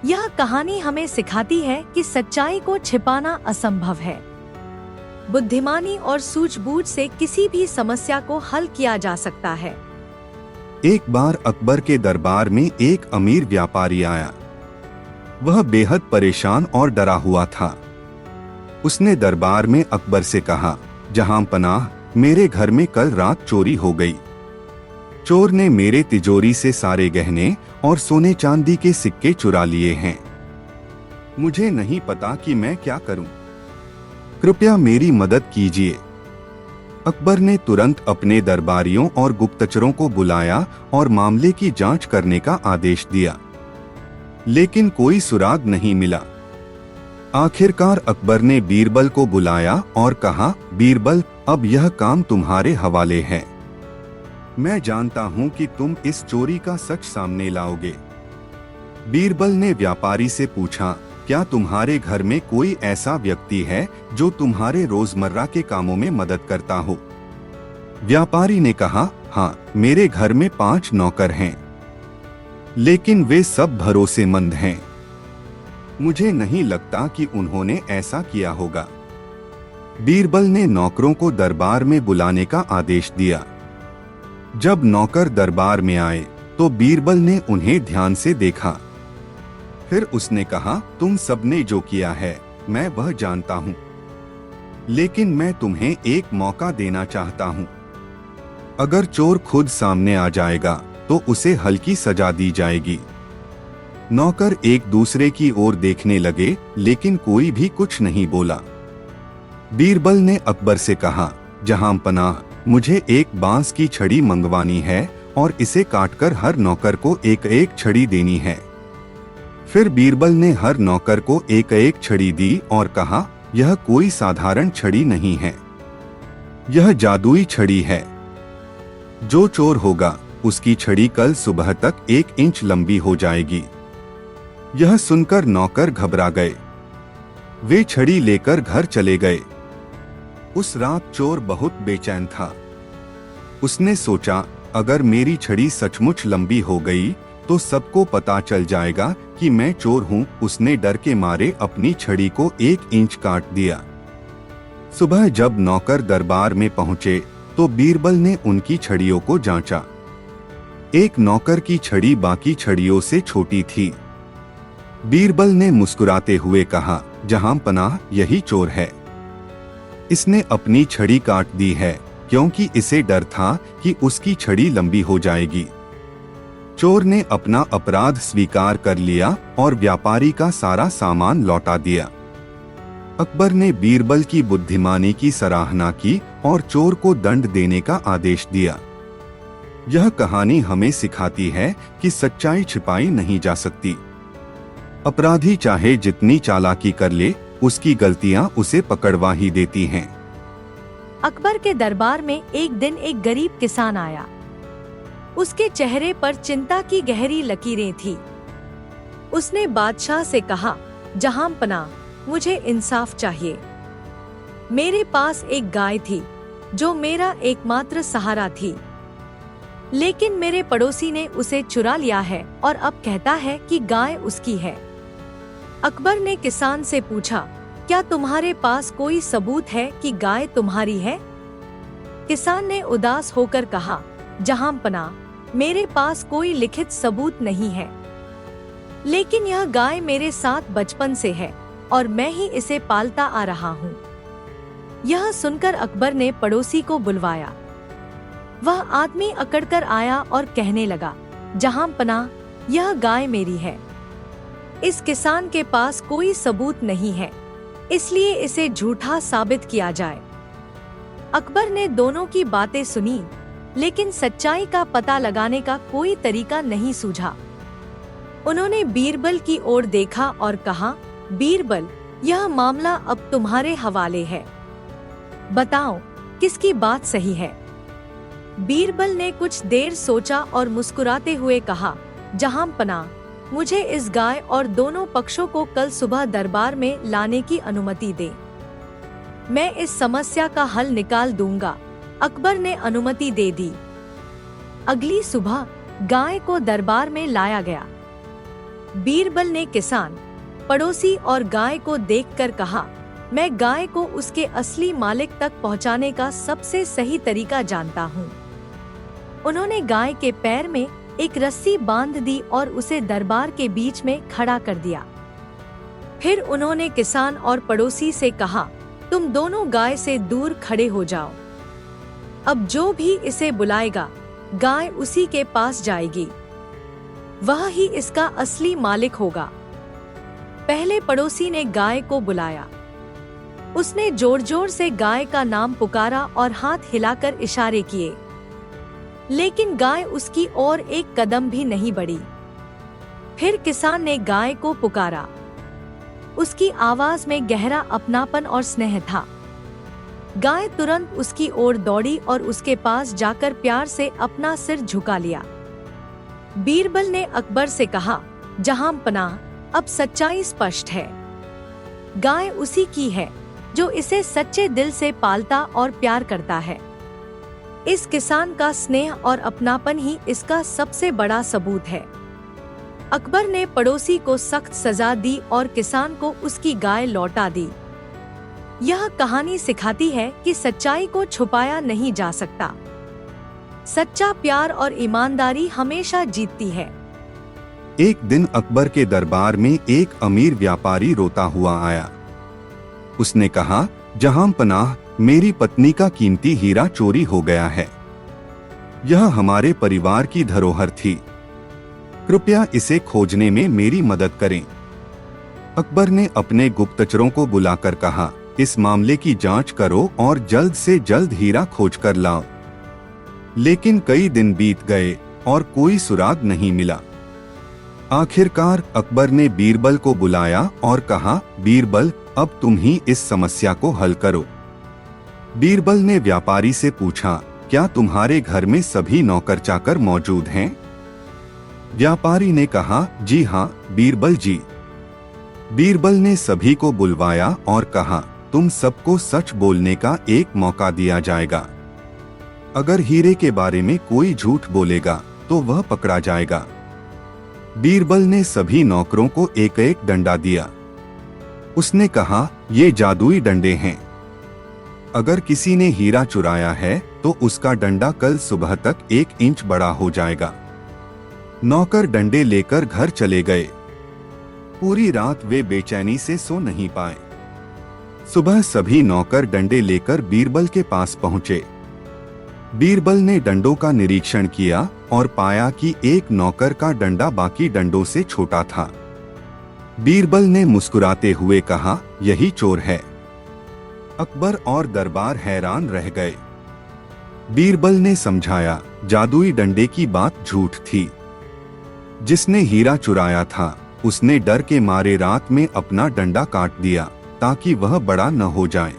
यह कहानी हमें सिखाती है कि सच्चाई को छिपाना असंभव है। बुद्धिमानी और सूझबूझ से किसी भी समस्या को हल किया जा सकता है। एक बार अकबर के दरबार में एक अमीर व्यापारी आया। वह बेहद परेशान और डरा हुआ था। उसने दरबार में अकबर से कहा, जहां पनाह, मेरे घर में कल रात चोरी हो गई। चोर ने मेरे तिजोरी से सारे गहने और सोने चांदी के सिक्के चुरा लिए हैं। मुझे नहीं पता कि मैं क्या करूं। कृपया मेरी मदद कीजिए। अकबर ने तुरंत अपने दरबारियों और गुप्तचरों को बुलाया और मामले की जांच करने का आदेश दिया, लेकिन कोई सुराग नहीं मिला। आखिरकार अकबर ने बीरबल को बुलाया और कहा, बीरबल, अब यह काम तुम्हारे हवाले है। मैं जानता हूं कि तुम इस चोरी का सच सामने लाओगे। बीरबल ने व्यापारी से पूछा, क्या तुम्हारे घर में कोई ऐसा व्यक्ति है जो तुम्हारे रोजमर्रा के कामों में मदद करता हो? व्यापारी ने कहा, हाँ, मेरे घर में 5 नौकर हैं, लेकिन वे सब भरोसेमंद हैं। मुझे नहीं लगता कि उन्होंने ऐसा किया होगा। बीरबल ने नौकरों को दरबार में बुलाने का आदेश दिया। जब नौकर दरबार में आए तो बीरबल ने उन्हें ध्यान से देखा। फिर उसने कहा, तुम सबने जो किया है मैं वह जानता हूं, लेकिन मैं तुम्हें एक मौका देना चाहता हूं। अगर चोर खुद सामने आ जाएगा तो उसे हल्की सजा दी जाएगी। नौकर एक दूसरे की ओर देखने लगे, लेकिन कोई भी कुछ नहीं बोला। बीरबल ने अकबर से कहा, जहां पनाह, मुझे एक बांस की छड़ी मंगवानी है और इसे काटकर हर नौकर को एक एक छड़ी देनी है। फिर बीरबल ने हर नौकर को एक एक छड़ी दी और कहा, यह कोई साधारण छड़ी नहीं है, यह जादुई छड़ी है। जो चोर होगा उसकी छड़ी कल सुबह तक 1 इंच लंबी हो जाएगी। यह सुनकर नौकर घबरा गए। वे छड़ी लेकर घर चले गए। उस रात चोर बहुत बेचैन था। उसने सोचा, अगर मेरी छड़ी सचमुच लंबी हो गई तो सबको पता चल जाएगा कि मैं चोर हूं। उसने डर के मारे अपनी छड़ी को 1 इंच काट दिया। सुबह जब नौकर दरबार में पहुंचे तो बीरबल ने उनकी छड़ियों को जांचा। एक नौकर की छड़ी बाकी छड़ियों से छोटी थी। बीरबल ने मुस्कुराते हुए कहा, जहां पनाह, यही चोर है। इसने अपनी छड़ी काट दी है क्योंकि इसे डर था कि उसकी छड़ी लंबी हो जाएगी। चोर ने अपना अपराध स्वीकार कर लिया और व्यापारी का सारा सामान लौटा दिया। अकबर ने बीरबल की बुद्धिमानी की सराहना की और चोर को दंड देने का आदेश दिया। यह कहानी हमें सिखाती है कि सच्चाई छिपाई नहीं जा सकती। अपराधी चाहे जितनी चालाकी कर ले, उसकी गलतियां उसे पकड़वा ही देती हैं। अकबर के दरबार में एक दिन एक गरीब किसान आया। उसके चेहरे पर चिंता की गहरी लकीरें थी। उसने बादशाह से कहा, जहांपनाह, मुझे इंसाफ चाहिए। मेरे पास एक गाय थी जो मेरा एकमात्र सहारा थी, लेकिन मेरे पड़ोसी ने उसे चुरा लिया है और अब कहता है कि गाय उसकी है। अकबर ने किसान से पूछा, क्या तुम्हारे पास कोई सबूत है कि गाय तुम्हारी है? किसान ने उदास होकर कहा, जहांपनाह, मेरे पास कोई लिखित सबूत नहीं है, लेकिन यह गाय मेरे साथ बचपन से है और मैं ही इसे पालता आ रहा हूँ। यह सुनकर अकबर ने पड़ोसी को बुलवाया। वह आदमी अकड़कर आया और कहने लगा, जहांपनाह, यह गाय मेरी है। इस किसान के पास कोई सबूत नहीं है, इसलिए इसे झूठा साबित किया जाए। अकबर ने दोनों की बातें सुनी, लेकिन सच्चाई का पता लगाने का कोई तरीका नहीं सूझा। उन्होंने बीरबल की ओर देखा और कहा, बीरबल, यह मामला अब तुम्हारे हवाले है। बताओ, किसकी बात सही है? बीरबल ने कुछ देर सोचा और मुस्कुराते हुए कहा, जहांपनाह, मुझे इस गाय और दोनों पक्षों को कल सुबह दरबार में लाने की अनुमति दे। मैं इस समस्या का हल निकाल दूंगा। अकबर ने अनुमति दे दी। अगली सुबह गाय को दरबार में लाया गया। बीरबल ने किसान, पड़ोसी और गाय को देखकर कहा, मैं गाय को उसके असली मालिक तक पहुंचाने का सबसे सही तरीका जानता हूं। उन्होंने गाय के पैर में एक रस्सी बांध दी और उसे दरबार के बीच में खड़ा कर दिया। फिर उन्होंने किसान और पड़ोसी से कहा, तुम दोनों गाय से दूर खड़े हो जाओ। अब जो भी इसे बुलाएगा, गाय उसी के पास जाएगी। वह ही इसका असली मालिक होगा। पहले पड़ोसी ने गाय को बुलाया। उसने जोर जोर से गाय का नाम पुकारा और हाथ हिलाकर इशारे किए, लेकिन गाय उसकी ओर एक कदम भी नहीं बढ़ी। फिर किसान ने गाय को पुकारा। उसकी आवाज में गहरा अपनापन और स्नेह था। गाय तुरंत उसकी ओर दौड़ी और उसके पास जाकर प्यार से अपना सिर झुका लिया। बीरबल ने अकबर से कहा, जहांपनाह, अब सच्चाई स्पष्ट है। गाय उसी की है जो इसे सच्चे दिल से पालता और प्यार करता है। इस किसान का स्नेह और अपनापन ही इसका सबसे बड़ा सबूत है। अकबर ने पड़ोसी को सख्त सजा दी और किसान को उसकी गाय लौटा दी। यह कहानी सिखाती है कि सच्चाई को छुपाया नहीं जा सकता। सच्चा प्यार और ईमानदारी हमेशा जीतती है। एक दिन अकबर के दरबार में एक अमीर व्यापारी रोता हुआ आया। उसने कहा, जहांपनाह, मेरी पत्नी का कीमती हीरा चोरी हो गया है। यह हमारे परिवार की धरोहर थी। कृपया इसे खोजने में मेरी मदद करें। अकबर ने अपने गुप्तचरों को बुलाकर कहा, इस मामले की जांच करो और जल्द से जल्द हीरा खोज कर लाओ। लेकिन कई दिन बीत गए और कोई सुराग नहीं मिला। आखिरकार अकबर ने बीरबल को बुलाया और कहा, बीरबल, अब तुम ही इस समस्या को हल करो। बीरबल ने व्यापारी से पूछा, क्या तुम्हारे घर में सभी नौकर चाकर मौजूद हैं? व्यापारी ने कहा, जी हाँ बीरबल जी। बीरबल ने सभी को बुलवाया और कहा, तुम सबको सच बोलने का एक मौका दिया जाएगा। अगर हीरे के बारे में कोई झूठ बोलेगा तो वह पकड़ा जाएगा। बीरबल ने सभी नौकरों को एक एक डंडा दिया। उसने कहा, ये जादुई डंडे हैं। अगर किसी ने हीरा चुराया है तो उसका डंडा कल सुबह तक 1 इंच बड़ा हो जाएगा। नौकर डंडे लेकर घर चले गए। पूरी रात वे बेचैनी से सो नहीं पाए। सुबह सभी नौकर डंडे लेकर बीरबल के पास पहुंचे। बीरबल ने डंडों का निरीक्षण किया और पाया कि एक नौकर का डंडा बाकी डंडों से छोटा था। बीरबल ने मुस्कुराते हुए कहा, यही चोर है। अकबर और दरबार हैरान रह गए। बीरबल ने समझाया, जादुई डंडे की बात झूठ थी। जिसने हीरा चुराया था उसने डर के मारे रात में अपना डंडा काट दिया ताकि वह बड़ा न हो जाए।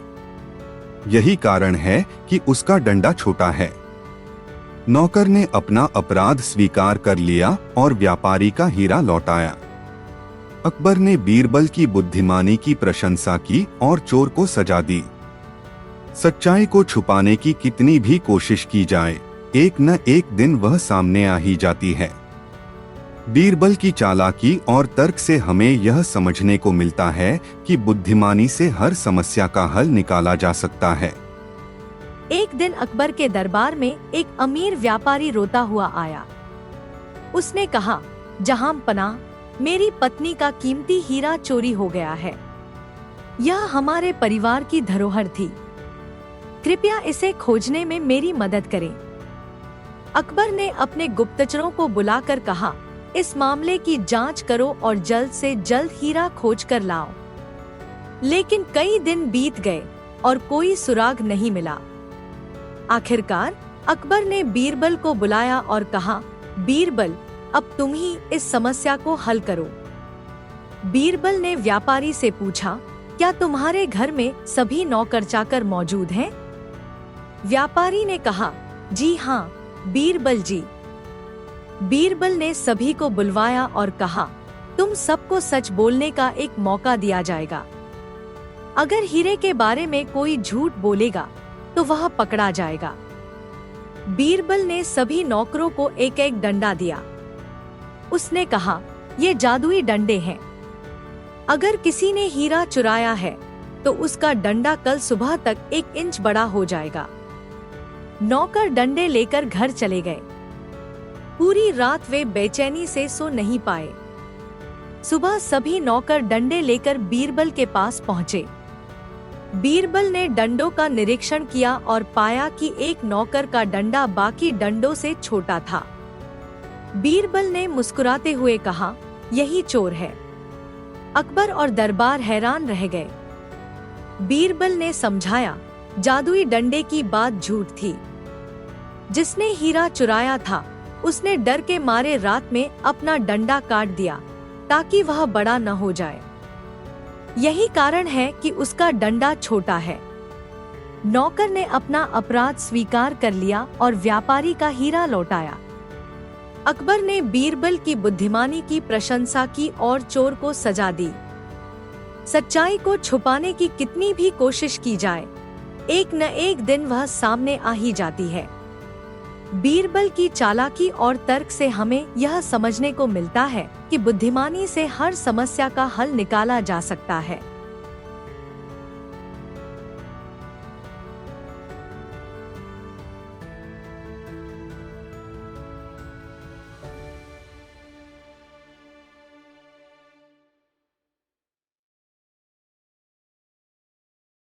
यही कारण है कि उसका डंडा छोटा है। नौकर ने अपना अपराध स्वीकार कर लिया और व्यापारी का हीरा लौटाया। अकबर ने बीरबल की बुद्धिमानी की प्रशंसा की और चोर को सजा दी। सच्चाई को छुपाने की कितनी भी कोशिश की जाए, एक न एक दिन वह सामने आ ही जाती है। बीरबल की चालाकी और तर्क से हमें यह समझने को मिलता है कि बुद्धिमानी से हर समस्या का हल निकाला जा सकता है। एक दिन अकबर के दरबार में एक अमीर व्यापारी रोता हुआ आया। उसने कहा, जहां पनाह, मेरी पत्नी का कीमती हीरा चोरी हो गया है। यह हमारे परिवार की धरोहर थी। कृपया इसे खोजने में मेरी मदद करें। अकबर ने अपने गुप्तचरों को बुलाकर कहा, इस मामले की जांच करो और जल्द से जल्द हीरा खोज कर लाओ। लेकिन कई दिन बीत गए और कोई सुराग नहीं मिला। आखिरकार अकबर ने बीरबल को बुलाया और कहा, बीरबल, अब तुम ही इस समस्या को हल करो। बीरबल ने व्यापारी से पूछा, क्या तुम्हारे घर में सभी नौकर चाकर मौजूद हैं? व्यापारी ने कहा, जी हाँ बीरबल जी। बीरबल ने सभी को बुलवाया और कहा, तुम सबको सच बोलने का एक मौका दिया जाएगा। अगर हीरे के बारे में कोई झूठ बोलेगा तो वह पकड़ा जाएगा। बीरबल ने सभी नौकरों को एक एक डंडा दिया। उसने कहा, ये जादुई डंडे हैं। अगर किसी ने हीरा चुराया है तो उसका डंडा कल सुबह तक 1 इंच बड़ा हो जाएगा। नौकर डंडे लेकर घर चले गए। पूरी रात वे बेचैनी से सो नहीं पाए। सुबह सभी नौकर डंडे लेकर बीरबल के पास पहुँचे। बीरबल ने डंडों का निरीक्षण किया और पाया कि एक नौकर का डंडा बाकी डंडों से छोटा था। बीरबल ने मुस्कुराते हुए कहा, यही चोर है। अकबर और दरबार हैरान रह गए। बीरबल ने समझाया, जादुई डंडे की बात झूठ थी। जिसने हीरा चुराया था उसने डर के मारे रात में अपना डंडा काट दिया ताकि वह बड़ा न हो जाए। यही कारण है कि उसका डंडा छोटा है। नौकर ने अपना अपराध स्वीकार कर लिया और व्यापारी का हीरा लौटाया। अकबर ने बीरबल की बुद्धिमानी की प्रशंसा की और चोर को सजा दी। सच्चाई को छुपाने की कितनी भी कोशिश की जाए, एक न एक दिन वह सामने आ ही जाती है। बीरबल की चालाकी और तर्क से हमें यह समझने को मिलता है कि बुद्धिमानी से हर समस्या का हल निकाला जा सकता है।